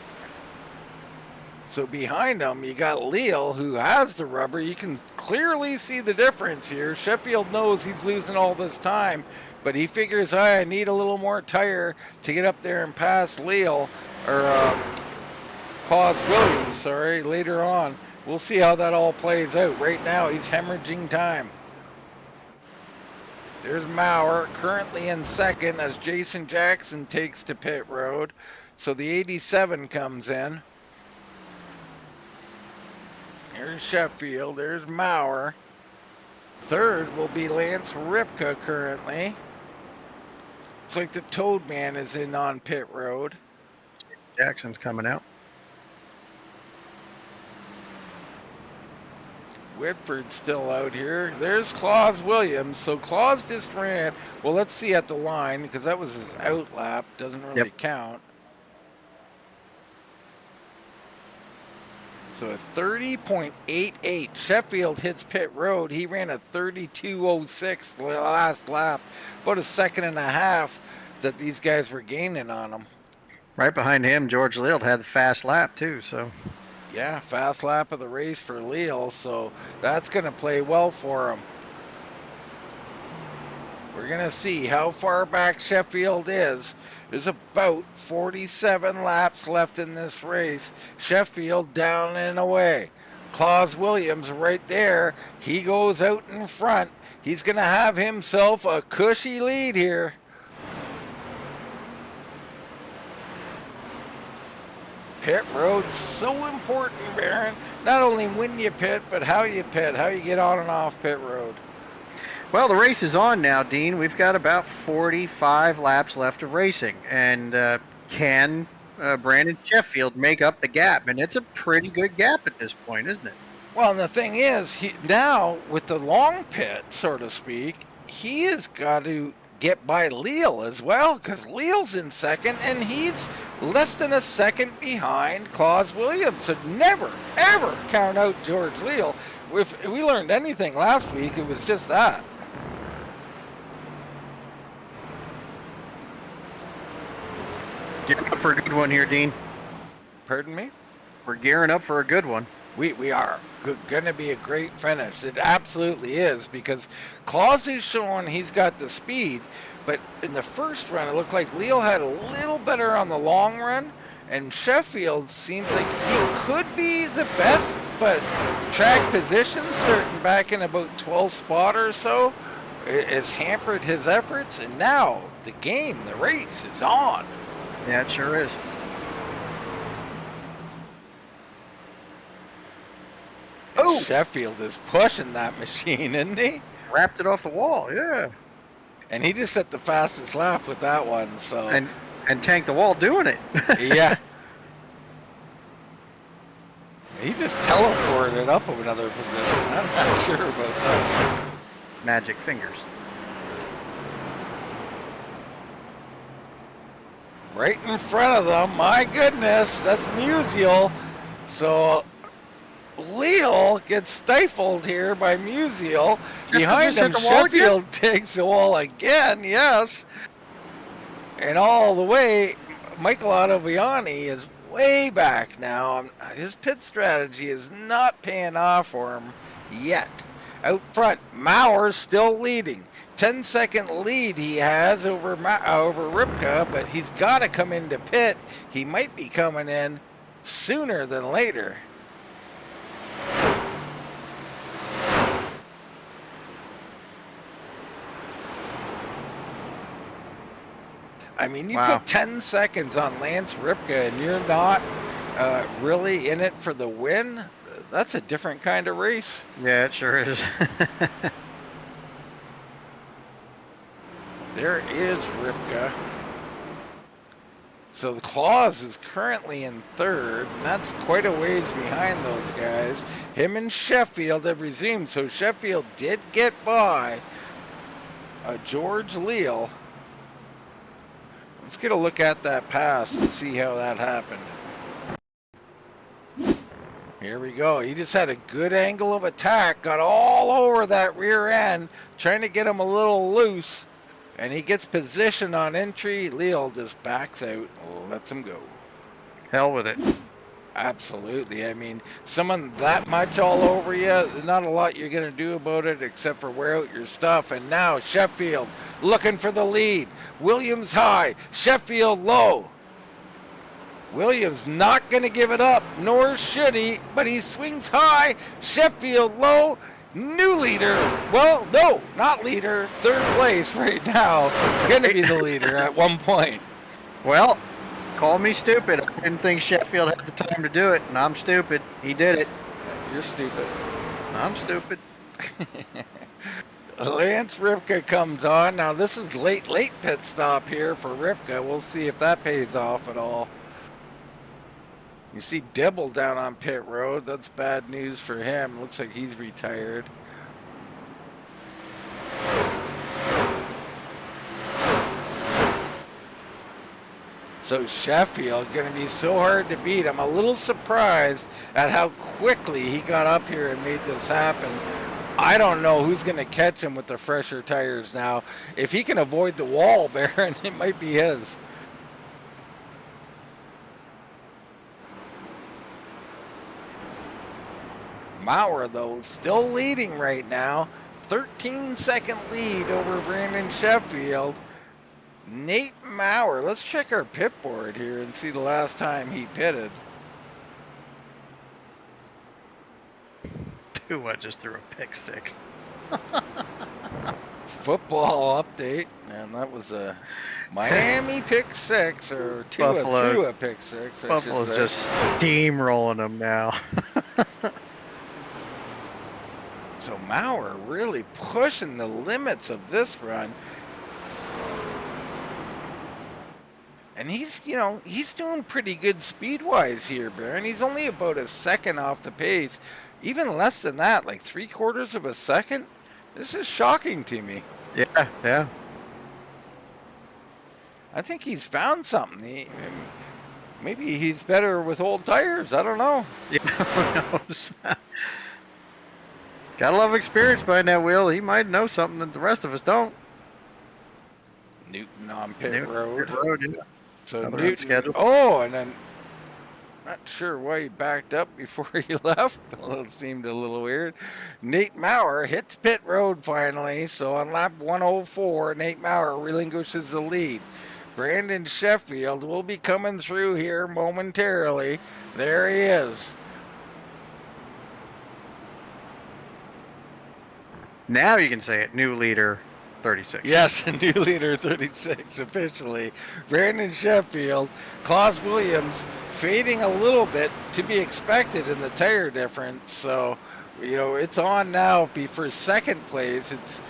Speaker 2: So behind him, you got Leal, who has the rubber. You can clearly see the difference here. Sheffield knows he's losing all this time, but he figures, I need a little more tire to get up there and pass Leal, or Claus Williams, sorry, later on. We'll see how that all plays out. Right now, he's hemorrhaging time. There's Maurer, currently in second as Jason Jackson takes to pit road. So the 87 comes in. There's Sheffield, there's Maurer. Third will be Lance Ripka currently. Looks like the Toad Man is in on pit road.
Speaker 3: Jackson's coming out.
Speaker 2: Whitford's still out here. There's Claus Williams. So Claus just ran. Well, let's see at the line because that was his out lap. Doesn't really count. So a 30.88. Sheffield hits pit road. He ran a 32.06 last lap. About a second and a half that these guys were gaining on him.
Speaker 3: Right behind him, George Leal had the fast lap too. So
Speaker 2: yeah, fast lap of the race for Leal. So that's going to play well for him. We're going to see how far back Sheffield is. There's about 47 laps left in this race. Sheffield down and away. Claus Williams right there. He goes out in front. He's going to have himself a cushy lead here. Pit road's so important, Baron. Not only when you pit, but how you pit, how you get on and off pit road.
Speaker 3: Well, the race is on now, Dean. We've got about 45 laps left of racing. And can Brandon Sheffield make up the gap? And it's a pretty good gap at this point, isn't it?
Speaker 2: Well, and the thing is, now with the long pit, so to speak, he has got to get by Leal as well, because Leal's in second, and he's less than a second behind Claus Williams. So never, ever count out George Leal. If we learned anything last week, it was just that.
Speaker 3: Gearing up for a good one here, Dean.
Speaker 2: Pardon me?
Speaker 3: We're gearing up for a good one.
Speaker 2: We are going to be a great finish. It absolutely is, because Claus is showing he's got the speed, but in the first run, it looked like Leal had a little better on the long run, and Sheffield seems like he could be the best, but track position starting back in about 12th spot or so has hampered his efforts, and now the race is on.
Speaker 3: Yeah, it sure is.
Speaker 2: Oh, Sheffield is pushing that machine, isn't he?
Speaker 3: Wrapped it off the wall, yeah.
Speaker 2: And he just set the fastest lap with that one, so.
Speaker 3: And tanked the wall doing it.
Speaker 2: Yeah. He just teleported it up of another position. I'm not sure about that.
Speaker 3: Magic fingers.
Speaker 2: Right in front of them, my goodness, that's Musial. So Leal gets stifled here by Musial. Behind him, Sheffield takes the wall again, yes. And all the way, Michael Ottaviani is way back now. His pit strategy is not paying off for him yet. Out front, Mauer's still leading. 10-second lead he has over Ripka, but he's got to come into pit. He might be coming in sooner than later. I mean, you put 10 seconds on Lance Ripka and you're not really in it for the win. That's a different kind of race.
Speaker 3: Yeah, it sure is.
Speaker 2: There is Ripka. So the Claus is currently in third, and that's quite a ways behind those guys. Him and Sheffield have resumed, so Sheffield did get by George Leal. Let's get a look at that pass and see how that happened. Here we go. He just had a good angle of attack, got all over that rear end, trying to get him a little loose. And he gets position on entry. Leal just backs out, lets him go.
Speaker 3: Hell with it.
Speaker 2: Absolutely. I mean, someone that much all over you, not a lot you're going to do about it except for wear out your stuff. And now Sheffield looking for the lead. Williams high, Sheffield low. Williams not going to give it up, nor should he, but he swings high. Sheffield low. New leader. Well, no, not leader. Third place right now. Going to be the leader at one point.
Speaker 3: Well, call me stupid. I didn't think Sheffield had the time to do it, and I'm stupid. He did it.
Speaker 2: You're stupid.
Speaker 3: I'm stupid.
Speaker 2: Lance Ripka comes on. Now, this is late pit stop here for Ripka. We'll see if that pays off at all. You see Dibble down on pit road. That's bad news for him. Looks like he's retired. So Sheffield going to be so hard to beat. I'm a little surprised at how quickly he got up here and made this happen. I don't know who's going to catch him with the fresher tires now. If he can avoid the wall, Baron, it might be his. Maurer, though, still leading right now. 13-second lead over Brandon Sheffield. Nate Maurer, let's check our pit board here and see the last time he pitted.
Speaker 3: Tua just threw a pick six.
Speaker 2: Football update, and that was a Miami pick six, or Tua threw a pick six.
Speaker 3: Buffalo's just steamrolling them now.
Speaker 2: So Maurer really pushing the limits of this run. And he's, you know, he's doing pretty good speed-wise here, Baron. He's only about a second off the pace. Even less than that, like 3/4 of a second. This is shocking to me.
Speaker 3: Yeah, yeah.
Speaker 2: I think he's found something. Maybe he's better with old tires. I don't know.
Speaker 3: Yeah, who knows? Gotta love experience behind that wheel. He might know something that the rest of us don't.
Speaker 2: Newton on pit road.
Speaker 3: Yeah.
Speaker 2: So
Speaker 3: Another
Speaker 2: Newton,
Speaker 3: schedule.
Speaker 2: oh, and then not sure why he backed up before he left. It seemed a little weird. Nate Maurer hits pit road finally. So on lap 104, Nate Maurer relinquishes the lead. Brandon Sheffield will be coming through here momentarily. There he is.
Speaker 3: Now you can say it. New leader, 36.
Speaker 2: Yes, a new leader, 36 officially. Brandon Sheffield, Klaus Williams fading a little bit, to be expected in the tire difference. So, you know, it's on now for second place. It's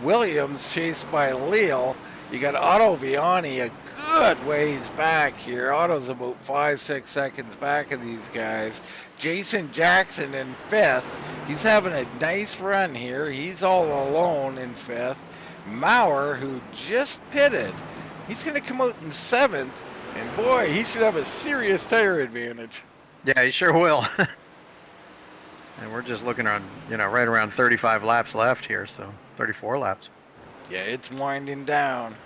Speaker 2: Williams chased by Leal. You got Otto Viani a good ways back here. Otto's about 5-6 seconds back of these guys. Jason Jackson in fifth. He's having a nice run here. He's all alone in fifth. Maurer, who just pitted, he's going to come out in seventh. And boy, he should have a serious tire advantage.
Speaker 3: Yeah, he sure will. And we're just looking on, you know, right around 35 laps left here, so 34 laps.
Speaker 2: Yeah, it's winding down.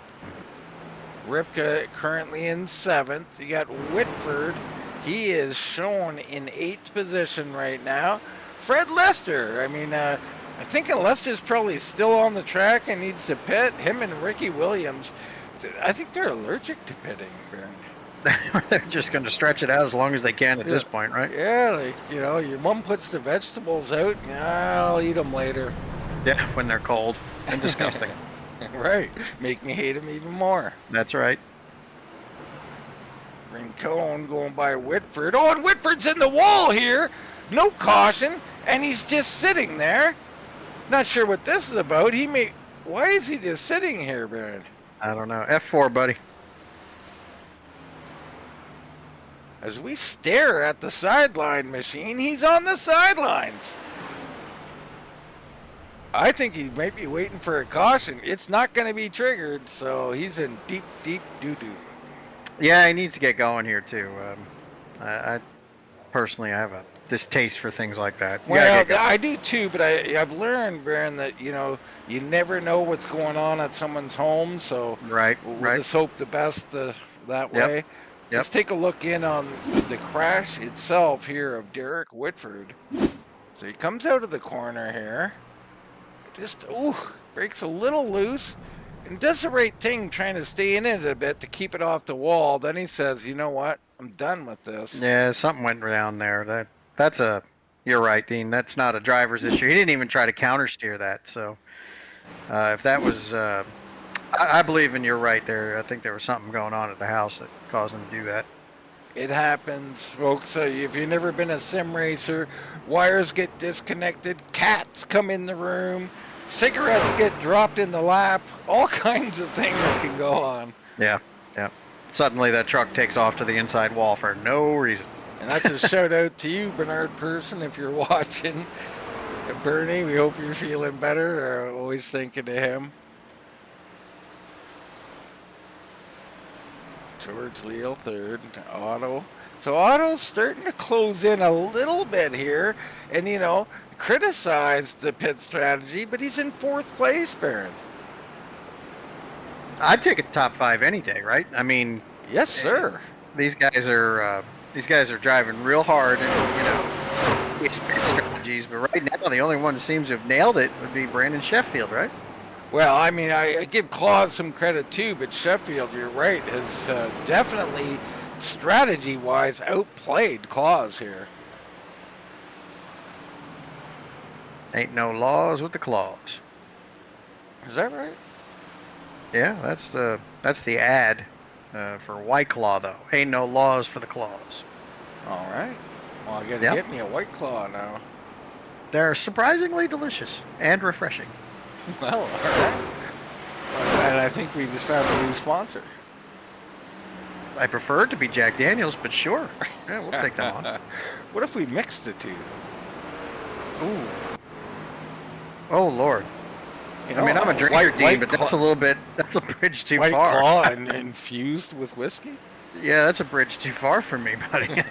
Speaker 2: Ripka currently in seventh. You got Whitford. He is shown in 8th position right now. Fred Lester, I mean, I think Lester's probably still on the track and needs to pit. Him and Ricky Williams, I think they're allergic to pitting, Baron.
Speaker 3: They're just going to stretch it out as long as they can at this point, right?
Speaker 2: Yeah, like, you know, your mom puts the vegetables out, I'll eat them later.
Speaker 3: Yeah, when they're cold and disgusting.
Speaker 2: Right. Make me hate them even more.
Speaker 3: That's right.
Speaker 2: Rincon going by Whitford. Oh, and Whitford's in the wall here. No caution, and he's just sitting there. Not sure what this is about. Why is he just sitting here, Baron?
Speaker 3: I don't know. F4, buddy.
Speaker 2: As we stare at the sideline machine, he's on the sidelines. I think he might be waiting for a caution. It's not going to be triggered, so he's in deep, deep doo-doo.
Speaker 3: Yeah, he needs to get going here, too. I personally, I have a distaste for things like that.
Speaker 2: Well, I do, too, but I've learned, Baron, that, you know, you never know what's going on at someone's home, so we'll just hope the best that way.
Speaker 3: Yep.
Speaker 2: Let's take a look in on the crash itself here of Derek Whitford. So he comes out of the corner here. Just, breaks a little loose and does the right thing trying to stay in it a bit to keep it off the wall. Then he says, you know what? I'm done with this.
Speaker 3: Yeah, something went down there. You're right, Dean. That's not a driver's issue. He didn't even try to countersteer that. So if that was, I believe in you're right there. I think there was something going on at the house that caused him to do that.
Speaker 2: It happens, folks. If you've never been a sim racer, wires get disconnected, cats come in the room, cigarettes get dropped in the lap, all kinds of things can go on.
Speaker 3: Yeah. Suddenly that truck takes off to the inside wall for no reason.
Speaker 2: And that's a shout out to you, Bernard Person, if you're watching. Bernie, we hope you're feeling better. Always thinking of him. George Leal third, Otto. So Otto's starting to close in a little bit here, and criticized the pit strategy, but he's in 4th place, Baron.
Speaker 3: I'd take a top 5 any day, right? I mean,
Speaker 2: yes, sir.
Speaker 3: These guys are driving real hard, and it's pit strategies. But right now, the only one that seems to have nailed it would be Brandon Sheffield, right?
Speaker 2: Well, I mean, I give Claus some credit too, but Sheffield, you're right, has definitely strategy-wise outplayed Claus here.
Speaker 3: Ain't no laws with the claws.
Speaker 2: Is that right?
Speaker 3: Yeah, that's the ad for White Claw, though. Ain't no laws for the claws.
Speaker 2: All right. Well, I gotta get me a White Claw now.
Speaker 3: They're surprisingly delicious and refreshing.
Speaker 2: Well, all right. And I think we just found a new sponsor.
Speaker 3: I prefer it to be Jack Daniels, but sure. Yeah, we'll take them on.
Speaker 2: What if we mixed the two?
Speaker 3: Ooh. Oh, Lord. I mean, I'm a drinker, Dean, but that's a bridge too
Speaker 2: White
Speaker 3: far.
Speaker 2: Claw and infused with whiskey?
Speaker 3: Yeah, that's a bridge too far for me, buddy.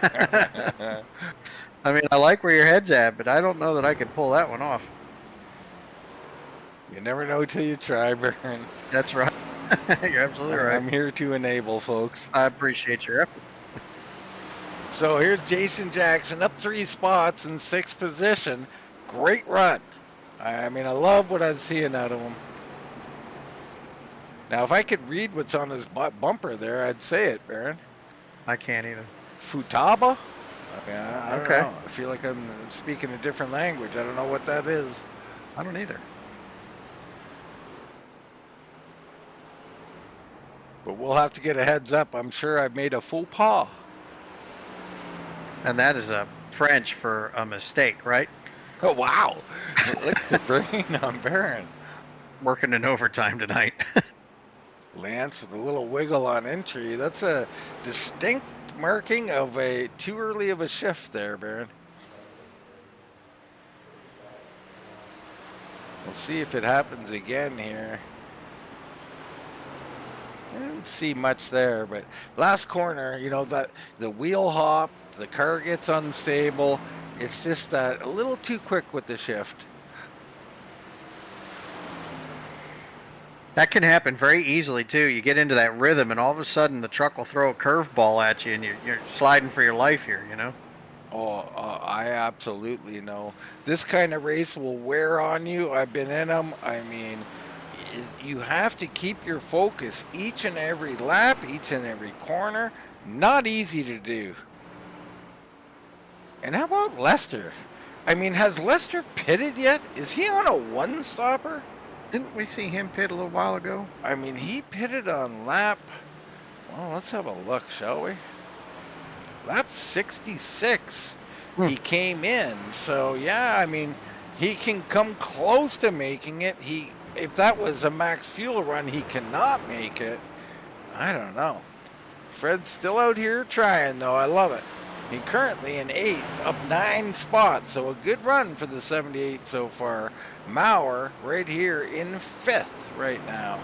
Speaker 3: I mean, I like where your head's at, but I don't know that I could pull that one off.
Speaker 2: You never know till you try, Baron.
Speaker 3: That's right. You're absolutely right.
Speaker 2: I'm here to enable, folks.
Speaker 3: I appreciate your effort.
Speaker 2: So here's Jason Jackson up 3 spots in 6th position. Great run. I mean, I love what I'm seeing out of him. Now, if I could read what's on his bumper there, I'd say it, Baron.
Speaker 3: I can't even.
Speaker 2: Futaba? I mean, I don't
Speaker 3: Okay.
Speaker 2: know. I feel like I'm speaking a different language. I don't know what that is.
Speaker 3: I don't either.
Speaker 2: But we'll have to get a heads up. I'm sure I've made a faux pas.
Speaker 3: And that is a French for a mistake, right?
Speaker 2: Oh, wow. Look at the brain on Baron.
Speaker 3: Working in overtime tonight.
Speaker 2: Lance with a little wiggle on entry. That's a distinct marking of a too early of a shift there, Baron. We'll see if it happens again here. I didn't see much there, but last corner, that the wheel hop, the car gets unstable. It's just that a little too quick with the shift.
Speaker 3: That can happen very easily, too. You get into that rhythm, and all of a sudden the truck will throw a curveball at you, and you're sliding for your life here,
Speaker 2: Oh, I absolutely know. This kind of race will wear on you. I've been in them. I mean, you have to keep your focus each and every lap, each and every corner. Not easy to do. And how about Lester? I mean, has Lester pitted yet? Is he on a one-stopper?
Speaker 3: Didn't we see him pit a little while ago?
Speaker 2: I mean, he pitted on lap... Well, let's have a look, shall we? Lap 66. He came in. So, yeah, I mean, he can come close to making it. If that was a max fuel run, he cannot make it. I don't know. Fred's still out here trying, though. I love it. He's currently in 8th, up 9 spots, so a good run for the 78 so far. Maurer right here in 5th right now.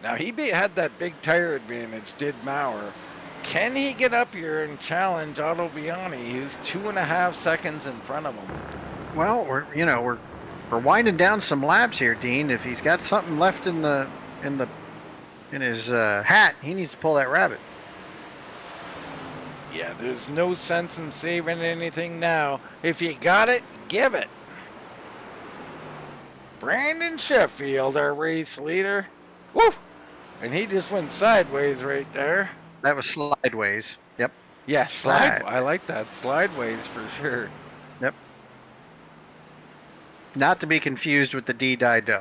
Speaker 2: Now, he had that big tire advantage, did Maurer. Can he get up here and challenge Otto Viani? He's 2.5 seconds in front of him.
Speaker 3: Well, we're winding down some laps here, Dean. If he's got something left in his hat, he needs to pull that rabbit.
Speaker 2: Yeah, there's no sense in saving anything now. If you got it, give it. Brandon Sheffield, our race leader. Woo! And he just went sideways right there.
Speaker 3: That was slideways. Yep.
Speaker 2: Yeah, slide. I like that. Slideways for sure.
Speaker 3: Yep. Not to be confused with the D-Die-Do.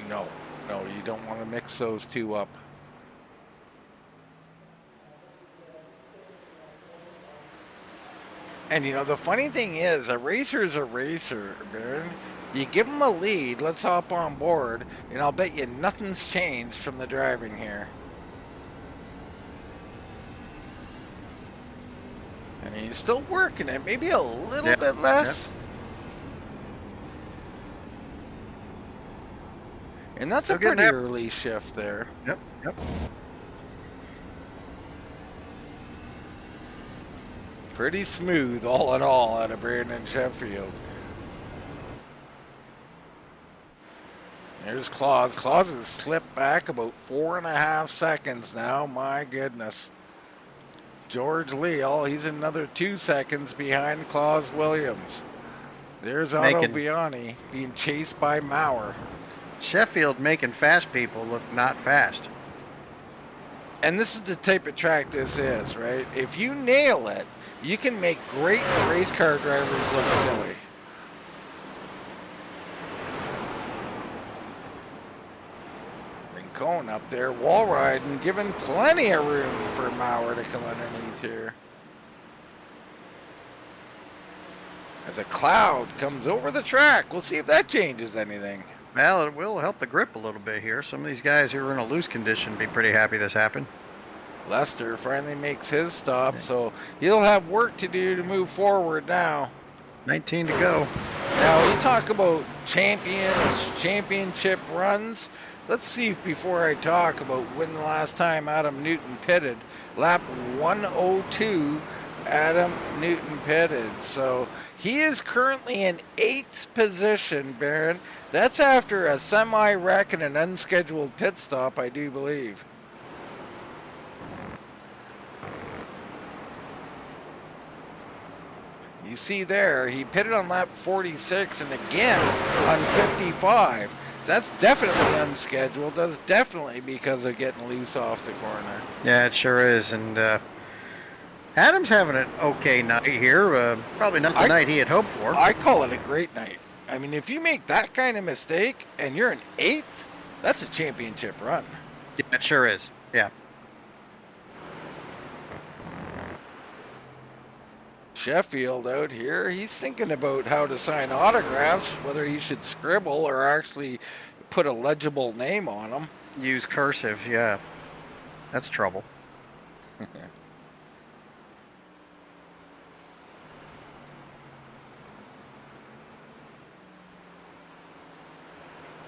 Speaker 2: No, you don't want to mix those two up. And the funny thing is, a racer's a racer, Baron. You give him a lead, let's hop on board, and I'll bet you nothing's changed from the driving here. I mean, he's still working it, maybe a little bit less. And that's
Speaker 3: Still
Speaker 2: a
Speaker 3: getting
Speaker 2: pretty
Speaker 3: there.
Speaker 2: early shift there.
Speaker 3: Yep.
Speaker 2: Pretty smooth, all in all, out of Brandon Sheffield. There's Claus. Claus has slipped back about 4.5 seconds now. My goodness. George Leal, he's another 2 seconds behind Claus Williams. There's Otto Viani being chased by Maurer.
Speaker 3: Sheffield making fast people look not fast.
Speaker 2: And this is the type of track this is, right? If you nail it, you can make great race car drivers look silly. Rincon up there, wall riding, giving plenty of room for Maurer to come underneath here. As a cloud comes over the track, we'll see if that changes anything.
Speaker 3: Well, it will help the grip a little bit here. Some of these guys who are in a loose condition be pretty happy this happened.
Speaker 2: Lester finally makes his stop, so he'll have work to do to move forward now.
Speaker 3: 19 to go.
Speaker 2: Now, you talk about championship runs. Let's see if before I talk about when the last time Adam Newton pitted. Lap 102, Adam Newton pitted. So he is currently in 8th position, Baron. That's after a semi-wreck and an unscheduled pit stop, I do believe. You see there, he pitted on lap 46 and again on 55. That's definitely unscheduled. That's definitely because of getting loose off the corner.
Speaker 3: Yeah, it sure is. And Adam's having an okay night here. Probably not the night he had hoped for.
Speaker 2: I call it a great night. I mean, if you make that kind of mistake and you're in 8th, that's a championship run.
Speaker 3: Yeah, it sure is. Yeah.
Speaker 2: Sheffield out here, he's thinking about how to sign autographs, whether he should scribble or actually put a legible name on them.
Speaker 3: Use cursive, yeah. That's trouble.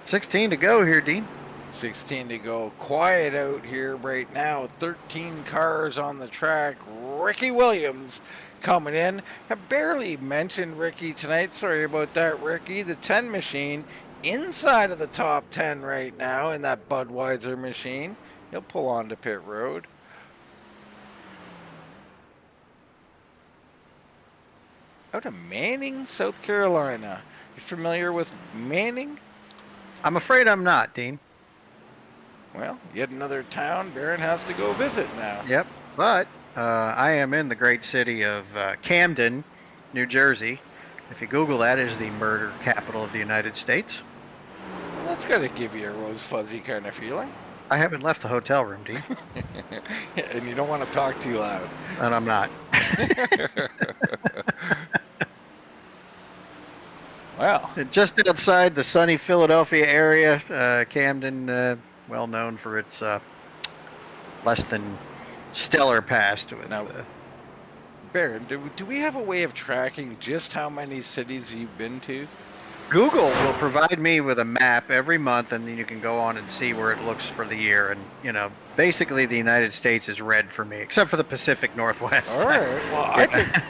Speaker 3: 16 to go here, Dean.
Speaker 2: 16 to go. Quiet out here right now. 13 cars on the track. Ricky Williams coming in. Have barely mentioned Ricky tonight. Sorry about that, Ricky. The 10 machine inside of the top 10 right now in that Budweiser machine. He'll pull onto pit road. Out of Manning, South Carolina. You familiar with Manning?
Speaker 3: I'm afraid I'm not, Dean.
Speaker 2: Well, yet another town Baron has to go visit now.
Speaker 3: Yep, but I am in the great city of Camden, New Jersey. If you Google that, is the murder capital of the United States.
Speaker 2: Well, that's got to give you a rose fuzzy kind of feeling.
Speaker 3: I haven't left the hotel room, Dean.
Speaker 2: And you don't want to talk too loud.
Speaker 3: And I'm not.
Speaker 2: Well,
Speaker 3: just outside the sunny Philadelphia area, Camden, well known for its less than stellar past.
Speaker 2: Now, Baron, do we have a way of tracking just how many cities you've been to?
Speaker 3: Google will provide me with a map every month, and then you can go on and see where it looks for the year. And, you know, basically the United States is red for me, except for the Pacific Northwest.
Speaker 2: All right. Well,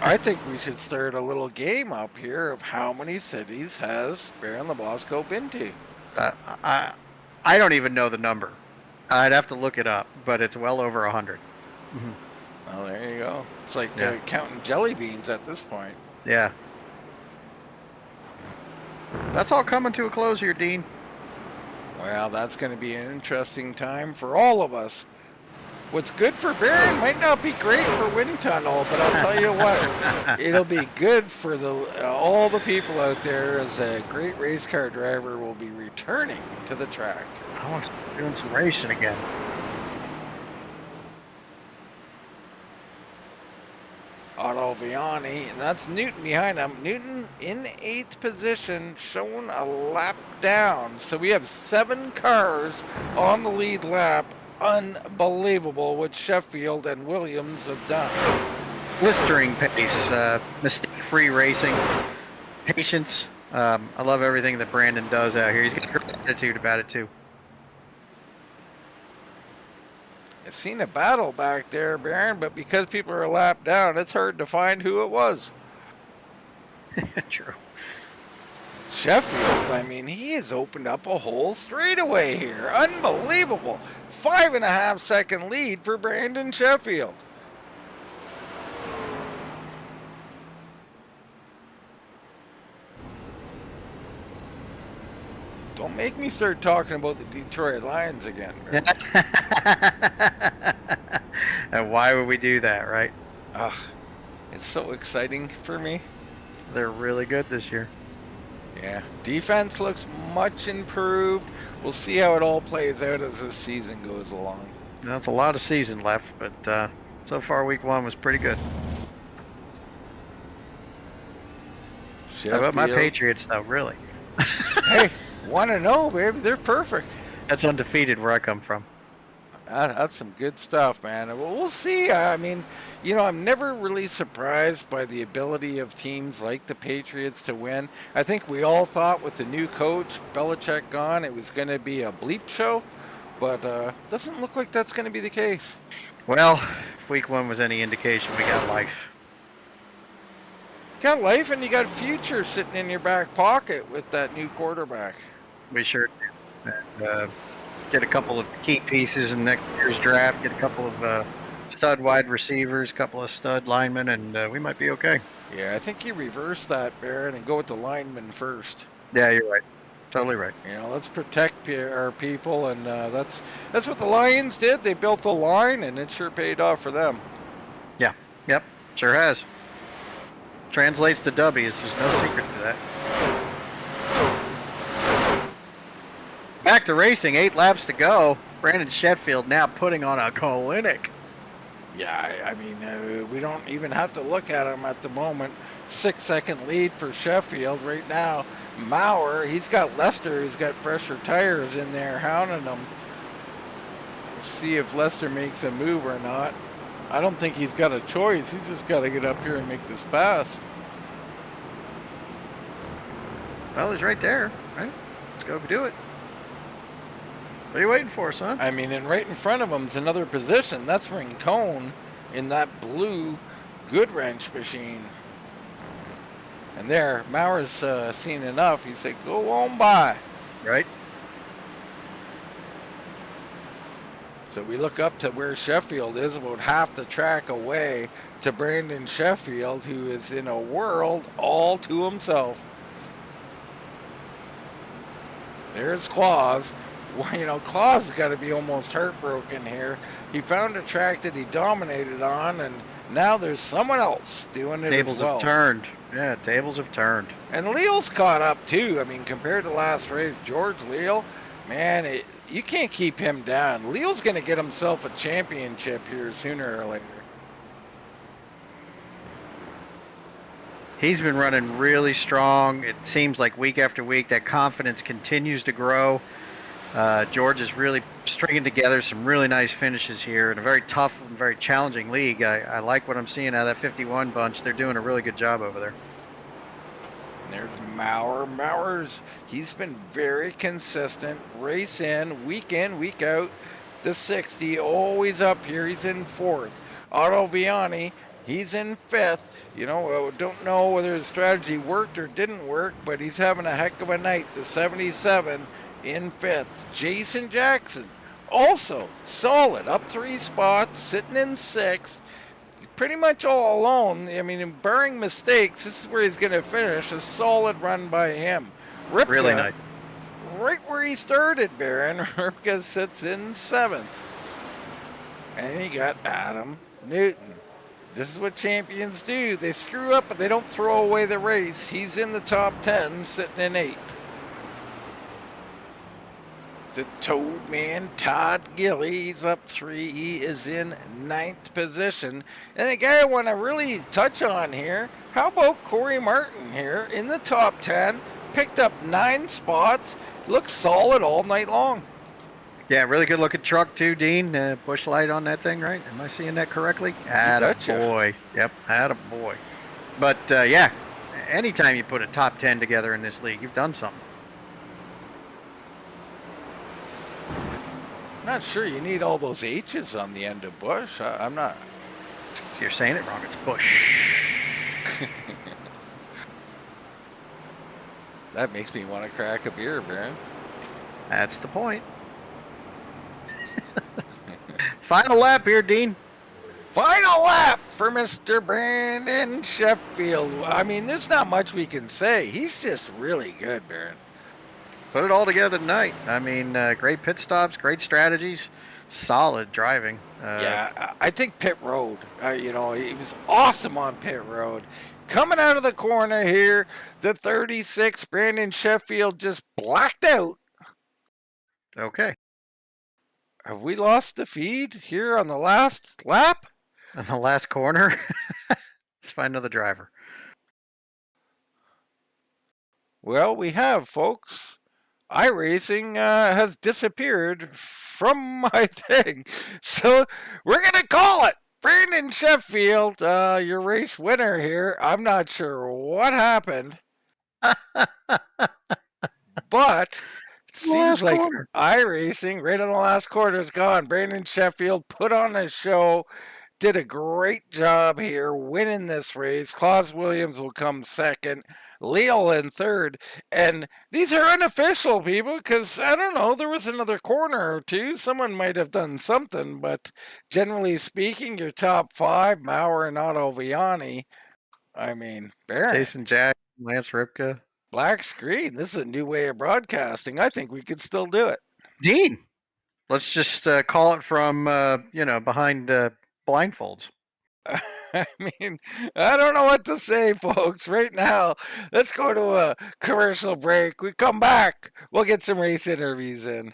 Speaker 2: I think we should start a little game up here of how many cities has Baron Lebosco been to.
Speaker 3: I don't even know the number. I'd have to look it up, but it's well over 100. Mm-hmm.
Speaker 2: Well, there you go. It's like counting jelly beans at this point.
Speaker 3: Yeah. That's all coming to a close here, Dean.
Speaker 2: Well, that's going to be an interesting time for all of us. What's good for Baron might not be great for Wind Tunnel, but I'll tell you what, it'll be good for all the people out there, as a great race car driver will be returning to the track.
Speaker 3: I want to be doing some racing again.
Speaker 2: Otto Viani, and that's Newton behind him. Newton in 8th position, showing a lap down. So we have 7 cars on the lead lap. Unbelievable what Sheffield and Williams have done.
Speaker 3: Blistering pace, mistake-free racing, patience. I love everything that Brandon does out here. He's got a great attitude about it too.
Speaker 2: I seen a battle back there, Baron, but because people are a lap down, it's hard to find who it was.
Speaker 3: True.
Speaker 2: Sheffield, I mean, he has opened up a whole straightaway here. Unbelievable. 5.5 second lead for Brandon Sheffield. Don't make me start talking about the Detroit Lions again.
Speaker 3: And why would we do that, right?
Speaker 2: Ugh, it's so exciting for me.
Speaker 3: They're really good this year.
Speaker 2: Yeah, defense looks much improved. We'll see how it all plays out as the season goes along.
Speaker 3: Now, it's a lot of season left, but so far week 1 was pretty good. How about my Patriots, though, really?
Speaker 2: Hey, 1-0, baby. They're perfect.
Speaker 3: That's undefeated where I come from.
Speaker 2: That's some good stuff, man. We'll see. I mean, you know, I'm never really surprised by the ability of teams like the Patriots to win. I think we all thought with the new coach, Belichick gone, it was going to be a bleep show, but doesn't look like that's going to be the case.
Speaker 3: Well, if week 1 was any indication, we got life.
Speaker 2: Got life, and you got future sitting in your back pocket with that new quarterback.
Speaker 3: We sure did. And, get a couple of key pieces in next year's draft, get a couple of stud wide receivers, a couple of stud linemen, and we might be okay.
Speaker 2: Yeah, I think you reverse that, Barrett, and go with the linemen first.
Speaker 3: Yeah, you're right. Totally right.
Speaker 2: You know, let's protect our people, and that's what the Lions did. They built a line, and it sure paid off for them.
Speaker 3: Yeah, yep, sure has. Translates to W's. There's no secret to that. Back to racing, 8 laps to go. Brandon Sheffield now putting on a clinic.
Speaker 2: Yeah, I mean, we don't even have to look at him at the moment. 6-second lead for Sheffield right now. Maurer, he's got Lester, who's got fresher tires in there hounding him. We'll see if Lester makes a move or not. I don't think he's got a choice. He's just got to get up here and make this pass.
Speaker 3: Well, he's right there, right? Let's go do it. What are you waiting for, son?
Speaker 2: I mean, and right in front of him's another position. That's Rincon in that blue Goodwrench machine. And there, Maurer's seen enough. He said, go on by.
Speaker 3: Right.
Speaker 2: So we look up to where Sheffield is, about half the track away, to Brandon Sheffield, who is in a world all to himself. There's Claus. Well, you know, Claus has got to be almost heartbroken here. He found a track that he dominated on, and now there's someone else doing it
Speaker 3: Tables
Speaker 2: as well.
Speaker 3: have turned. Yeah, tables have turned.
Speaker 2: And Leal's caught up too. I mean, compared to last race, George Leal, man, you can't keep him down. Leal's going to get himself a championship here sooner or later.
Speaker 3: He's been running really strong. It seems like week after week that confidence continues to grow. George is really stringing together some really nice finishes here in a very tough and very challenging league. I like what I'm seeing out of that 51 bunch. They're doing a really good job over there.
Speaker 2: There's Maurer. Maurer's, he's been very consistent. Race in, week out. The 60, always up here. He's in 4th. Otto Viani, he's in 5th. You know, don't know whether his strategy worked or didn't work, but he's having a heck of a night. The 77 in 5th. Jason Jackson, also solid, up 3 spots, sitting in 6th. Pretty much all alone. I mean, barring mistakes, this is where he's going to finish. A solid run by him. Ripka,
Speaker 3: really nice.
Speaker 2: Right where he started, Baron. Ripka sits in 7th. And he got Adam Newton. This is what champions do. They screw up, but they don't throw away the race. He's in the top 10, sitting in 8th. The Toad Man, Todd Gilly, he's up 3. He is in 9th position. And a guy I want to really touch on here, how about Corey Martin here in the top 10? Picked up 9 spots. Looks solid all night long.
Speaker 3: Yeah, really good looking truck too, Dean. Bush light on that thing, right? Am I seeing that correctly? Attaboy. Yep, attaboy. But yeah, anytime you put a top 10 together in this league, you've done something.
Speaker 2: not sure you need all those H's on the end of Bush. I'm not.
Speaker 3: You're saying it wrong. It's Bush.
Speaker 2: That makes me want to crack a beer, Baron.
Speaker 3: That's the point. Final lap here, Dean.
Speaker 2: Final lap for Mr. Brandon Sheffield. I mean, there's not much we can say. He's just really good, Baron.
Speaker 3: Put it all together tonight. I mean, great pit stops, great strategies, solid driving.
Speaker 2: Yeah, I think pit road, he was awesome on pit road. Coming out of the corner here, the 36, Brandon Sheffield just blacked out.
Speaker 3: Okay.
Speaker 2: Have we lost the feed here on the last lap?
Speaker 3: In the last corner. Let's find another driver.
Speaker 2: Well, we have, folks. iRacing has disappeared from my thing. So we're going to call it. Brandon Sheffield, your race winner here. I'm not sure what happened. But it seems like iRacing right on the last quarter is gone. Brandon Sheffield put on a show. Did a great job here winning this race. Klaus Williams will come second. Leal in third. And these are unofficial, people, because, I don't know, there was another corner or two. Someone might have done something, but generally speaking, your top five, Maurer and Otto Viani. I mean, Baron.
Speaker 3: Jason Jack, Lance Ripka.
Speaker 2: Black screen. This is a new way of broadcasting. I think we could still do it.
Speaker 3: Dean, let's just call it from, behind blindfolds.
Speaker 2: I mean, I don't know what to say, folks. Right now, let's go to a commercial break. We come back. We'll get some race interviews in.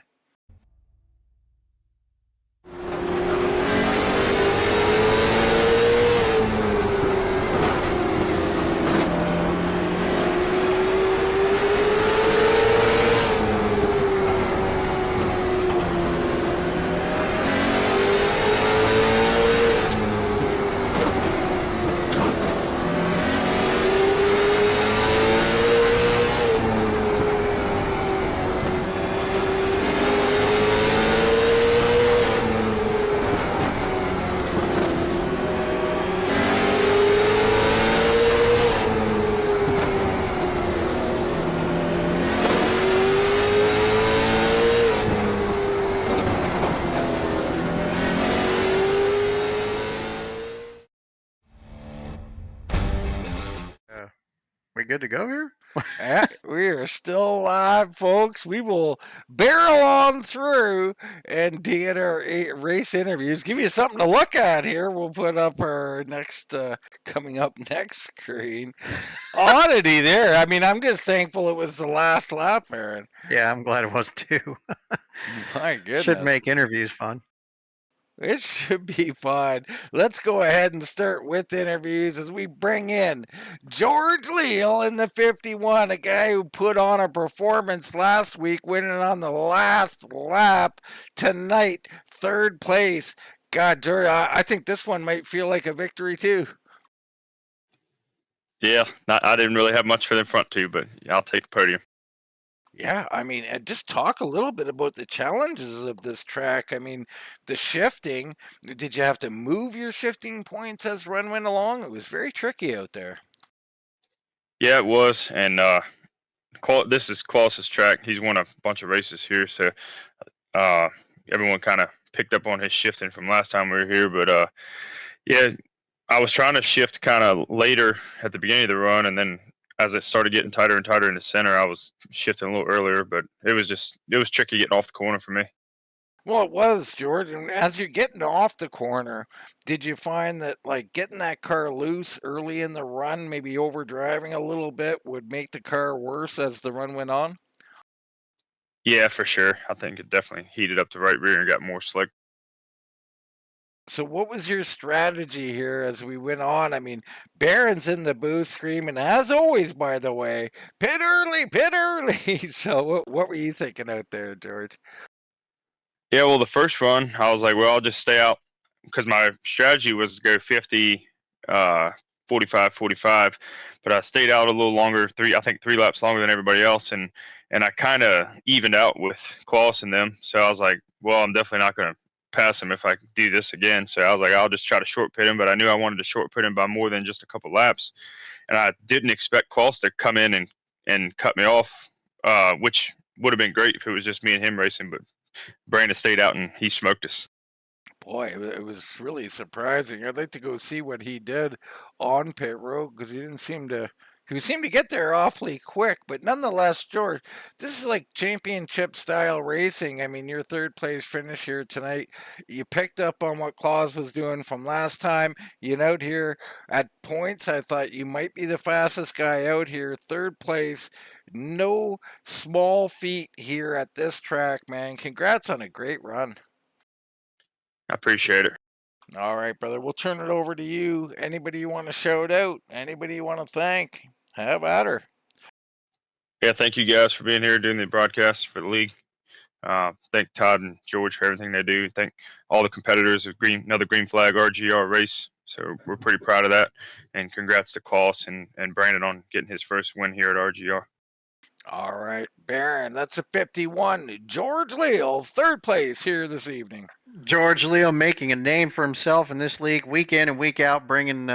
Speaker 3: We good to go here?
Speaker 2: Yeah, we are still live, folks. We will barrel on through and get our race interviews. Give you something to look at here. We'll put up our next, coming up next screen. Oddity there. I mean, I'm just thankful it was the last lap, Aaron.
Speaker 3: Yeah, I'm glad it was too.
Speaker 2: My goodness.
Speaker 3: Should make interviews fun.
Speaker 2: It should be fun. Let's go ahead and start with interviews as we bring in George Leal in the 51, a guy who put on a performance last week, winning on the last lap. Tonight, third place. God, George, I think this one might feel like a victory too.
Speaker 5: Yeah, I didn't really have much for the front two, but I'll take the podium.
Speaker 2: Yeah, I mean, just talk a little bit about the challenges of this track. I mean, the shifting, did you have to move your shifting points as run went along? It was very tricky out there.
Speaker 5: Yeah, it was, and this is Klaus's track. He's won a bunch of races here, so everyone kind of picked up on his shifting from last time we were here. But yeah, I was trying to shift kind of later at the beginning of the run, and then as it started getting tighter and tighter in the center, I was shifting a little earlier, but it was tricky getting off the corner for me.
Speaker 2: Well, it was, George. And as you're getting off the corner, did you find that like getting that car loose early in the run, maybe overdriving a little bit, would make the car worse as the run went on?
Speaker 5: Yeah, for sure. I think it definitely heated up the right rear and got more slick.
Speaker 2: So what was your strategy here as we went on? I mean, Barron's in the booth screaming, as always, by the way, pit early, pit early. So what were you thinking out there, George?
Speaker 5: Yeah, well, the first run, I was like, well, I'll just stay out because my strategy was to go 50, 45, 45, but I stayed out a little longer, I think three laps longer than everybody else, and I kind of evened out with Klaus and them. So I was like, well, I'm definitely not going to pass him if I do this again. So I was like, I'll just try to short pit him, but I knew I wanted to short pit him by more than just a couple laps. And I didn't expect Klaus to come in and cut me off, which would have been great if it was just me and him racing, but Brandon stayed out and he smoked us.
Speaker 2: Boy, it was really surprising. I'd like to go see what he did on pit road because he seemed to get there awfully quick. But nonetheless, George, this is like championship style racing. I mean, your third place finish here tonight. You picked up on what Claus was doing from last time. You out here at points. I thought you might be the fastest guy out here. Third place. No small feat here at this track, man. Congrats on a great run.
Speaker 5: I appreciate it.
Speaker 2: All right, brother. We'll turn it over to you. Anybody you want to shout out? Anybody you want to thank? Have at her.
Speaker 5: Yeah, thank you guys for being here doing the broadcast for the league. Thank Todd and George for everything they do. Thank all the competitors of another green flag RGR race. So we're pretty proud of that. And congrats to Klaus and Brandon on getting his first win here at RGR.
Speaker 2: All right, Baron. That's a 51. George Leal, third place here this evening.
Speaker 3: George Leal making a name for himself in this league, week in and week out, bringing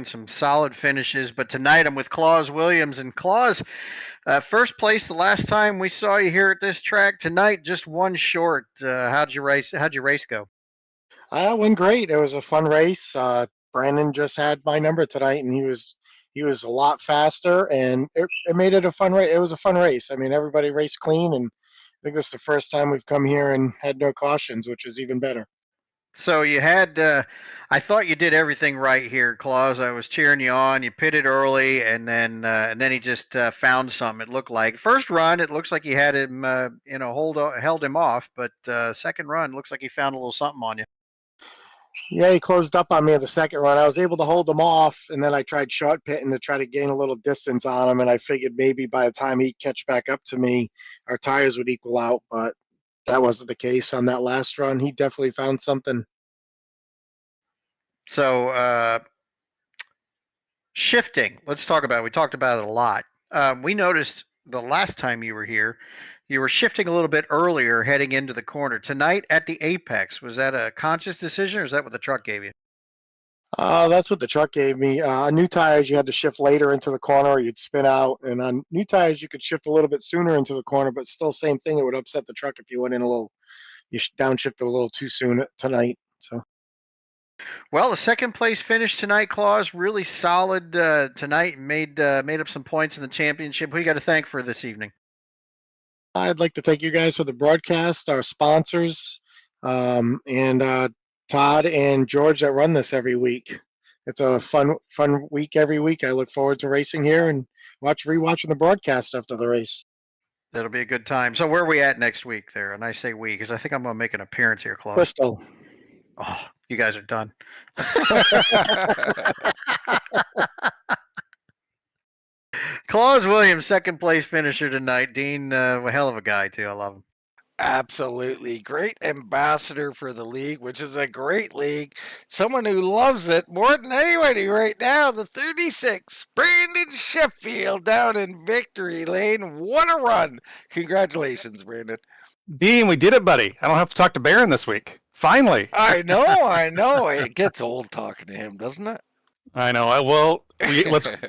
Speaker 3: some solid finishes. But tonight I'm with Claus Williams, and Claus, first place the last time we saw you here at this track. Tonight, just one short. How'd your race go?
Speaker 6: Went great. It was a fun race. Brandon just had my number tonight, and he was a lot faster, and it made it a fun race. It was a fun race. I mean, everybody raced clean, and I think this is the first time we've come here and had no cautions, which is even better.
Speaker 3: So you had, I thought you did everything right here, Claus. I was cheering you on. You pitted early, and then he just found something. It looked like first run, it looks like you had him, held him off, but second run looks like he found a little something on you.
Speaker 6: Yeah, he closed up on me at the second run. I was able to hold him off, and then I tried short pitting to try to gain a little distance on him, and I figured maybe by the time he'd catch back up to me, our tires would equal out, but that wasn't the case on that last run. He definitely found something.
Speaker 3: So shifting, let's talk about it. We talked about it a lot. We noticed the last time you were here, you were shifting a little bit earlier heading into the corner. Tonight at the apex, was that a conscious decision, or is that what the truck gave you?
Speaker 6: That's what the truck gave me. New tires, you had to shift later into the corner or you'd spin out. And on new tires, you could shift a little bit sooner into the corner, but still same thing. It would upset the truck if you went in you downshift a little too soon tonight. So.
Speaker 3: Well, the second place finish tonight, Claus, really solid tonight. Made up some points in the championship. Who you got to thank for this evening?
Speaker 6: I'd like to thank you guys for the broadcast, our sponsors, and Todd and George that run this every week. It's a fun week every week. I look forward to racing here and rewatching the broadcast after the race.
Speaker 3: That'll be a good time. So where are we at next week there? And I say we because I think I'm going to make an appearance here, Claus.
Speaker 6: Bristol.
Speaker 3: Oh, you guys are done. Claus Williams, second place finisher tonight. Dean, a hell of a guy too. I love him.
Speaker 2: Absolutely. Great ambassador for the league, which is a great league. Someone who loves it more than anybody right now. The 36, Brandon Sheffield down in Victory Lane. What a run. Congratulations, Brandon.
Speaker 7: Dean, we did it, buddy. I don't have to talk to Barron this week. Finally.
Speaker 2: I know. It gets old talking to him, doesn't it?
Speaker 7: I know.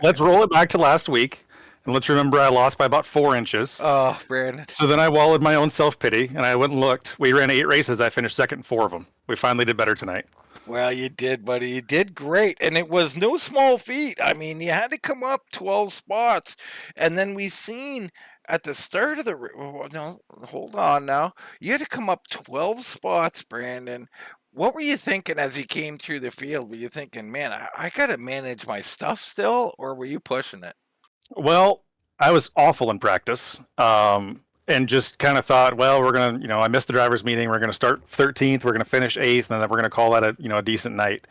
Speaker 7: Let's roll it back to last week. And let's remember I lost by about 4 inches.
Speaker 2: Oh, Brandon.
Speaker 7: So then I wallowed my own self-pity, and I went and looked. We ran 8 races. I finished second in 4 of them. We finally did better tonight.
Speaker 2: Well, you did, buddy. You did great. And it was no small feat. I mean, you had to come up 12 spots. And then we seen at the start of no, hold on now. You had to come up 12 spots, Brandon. What were you thinking as you came through the field? Were you thinking, man, I got to manage my stuff still? Or were you pushing it?
Speaker 7: Well, I was awful in practice, and just kind of thought, well, we're going to, I missed the driver's meeting. We're going to start 13th. We're going to finish 8th, and then we're going to call that a decent night.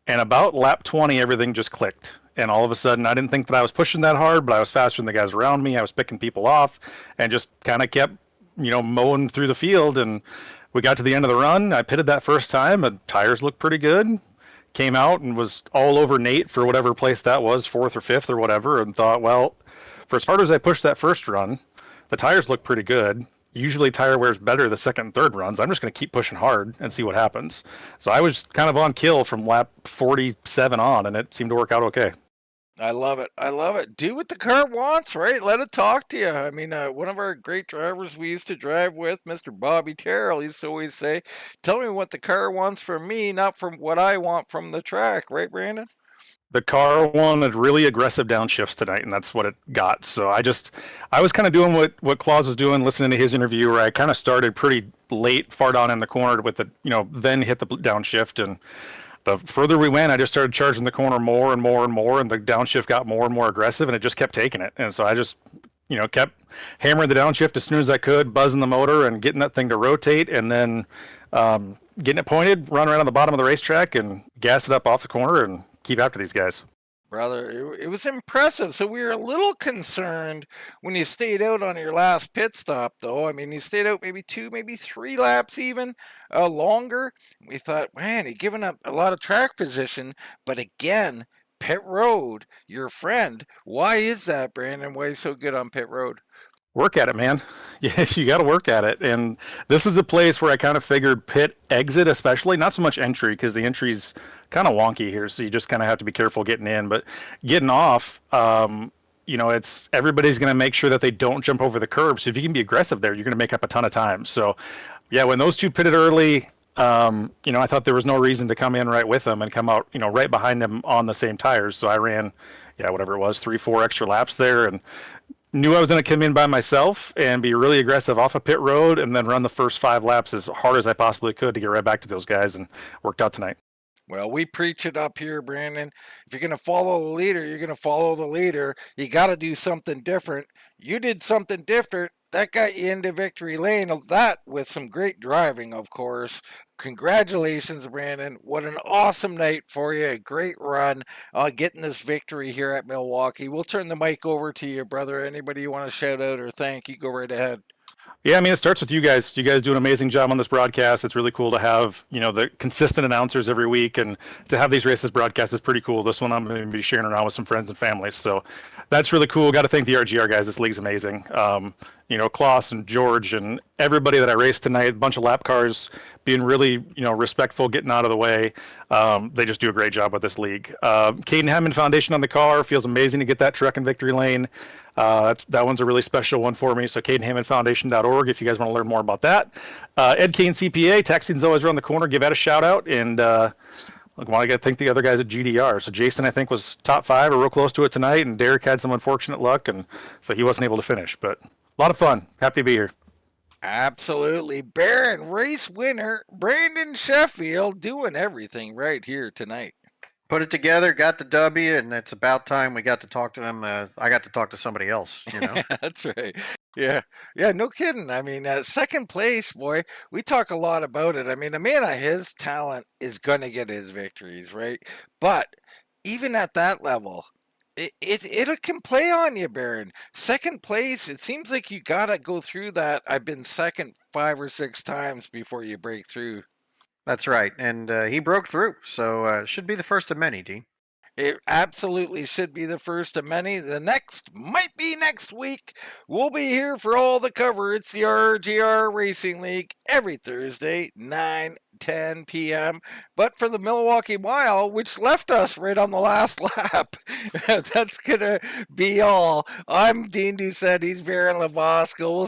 Speaker 7: And about lap 20, everything just clicked. And all of a sudden, I didn't think that I was pushing that hard, but I was faster than the guys around me. I was picking people off and just kind of kept, mowing through the field. And we got to the end of the run. I pitted that first time, and tires looked pretty good. Came out and was all over Nate for whatever place that was, 4th or 5th or whatever, and thought, well, for as hard as I pushed that first run, the tires look pretty good. usually tire wears better the second and third runs. I'm just going to keep pushing hard and see what happens. So I was kind of on kill from lap 47 on, and it seemed to work out okay.
Speaker 2: I love it. I love it. Do what the car wants, right? Let it talk to you. I mean, one of our great drivers we used to drive with, Mr. Bobby Terrell, used to always say, tell me what the car wants from me, not from what I want from the track. Right, Brandon?
Speaker 7: The car wanted really aggressive downshifts tonight, and that's what it got. So I was kind of doing what Claus was doing, listening to his interview, where I kind of started pretty late, far down in the corner with the, then hit the downshift. And the further we went, I just started charging the corner more and more and more, and the downshift got more and more aggressive, and it just kept taking it. And so I just, kept hammering the downshift as soon as I could, buzzing the motor and getting that thing to rotate, and then getting it pointed, run around on the bottom of the racetrack and gas it up off the corner and keep after these guys.
Speaker 2: Brother, it was impressive. So we were a little concerned when you stayed out on your last pit stop, though. I mean, you stayed out maybe 2, maybe 3 laps even longer. We thought, man, he's given up a lot of track position. But again, pit road, your friend. Why is that, Brandon? Why are you so good on pit road?
Speaker 7: Work at it, man. Yes, you got to work at it. And this is a place where I kind of figured pit exit, especially, not so much entry, because the entry's kind of wonky here. So you just kind of have to be careful getting in. But getting off, it's everybody's going to make sure that they don't jump over the curb. So if you can be aggressive there, you're going to make up a ton of time. So, yeah, when those two pitted early, I thought there was no reason to come in right with them and come out, right behind them on the same tires. So I ran, whatever it was, 3-4 extra laps there, and knew I was going to come in by myself and be really aggressive off of pit road and then run the first 5 laps as hard as I possibly could to get right back to those guys, and worked out tonight.
Speaker 2: Well, we preach it up here, Brandon. If you're going to follow the leader, you're going to follow the leader. You got to do something different. You did something different. That got you into victory lane. That with some great driving, of course. Congratulations, Brandon. What an awesome night for you. A great run getting this victory here at Milwaukee. We'll turn the mic over to you, brother. Anybody you want to shout out or thank, you go right ahead.
Speaker 7: Yeah, I mean, it starts with you guys. You guys do an amazing job on this broadcast. It's really cool to have, the consistent announcers every week, and to have these races broadcast is pretty cool. This one I'm going to be sharing around with some friends and family. So that's really cool. Got to thank the RGR guys. This league's amazing. Klaus and George and everybody that I raced tonight, a bunch of lap cars being really, respectful, getting out of the way. They just do a great job with this league. Caden Hammond Foundation on the car. Feels amazing to get that truck in victory lane. That one's a really special one for me. So CadenHammondFoundation.org if you guys want to learn more about that. Ed Kane CPA, taxing's always around the corner. Give that a shout out. And I got to thank the other guys at GDR. So Jason, I think, was top 5 or real close to it tonight. And Derek had some unfortunate luck, and so he wasn't able to finish. But a lot of fun. Happy to be here.
Speaker 2: Absolutely. Baron race winner, Brandon Sheffield, doing everything right here tonight.
Speaker 3: Put it together, got the W, and it's about time we got to talk to him. I got to talk to somebody else,
Speaker 2: That's right. Yeah, no kidding. I mean, second place, boy, we talk a lot about it. I mean, a man of his talent is going to get his victories, right? But even at that level, it can play on you, Baron. Second place, it seems like you got to go through that. I've been second 5 or 6 times before you break through.
Speaker 3: That's right, and he broke through, so should be the first of many, Dean.
Speaker 2: It absolutely should be the first of many. The next might be next week. We'll be here for all the cover. It's the RGR Racing League every Thursday, 9-10 p.m. But for the Milwaukee Mile, which left us right on the last lap, that's going to be all. I'm Dean Doucette. He's Baron Labosco. We'll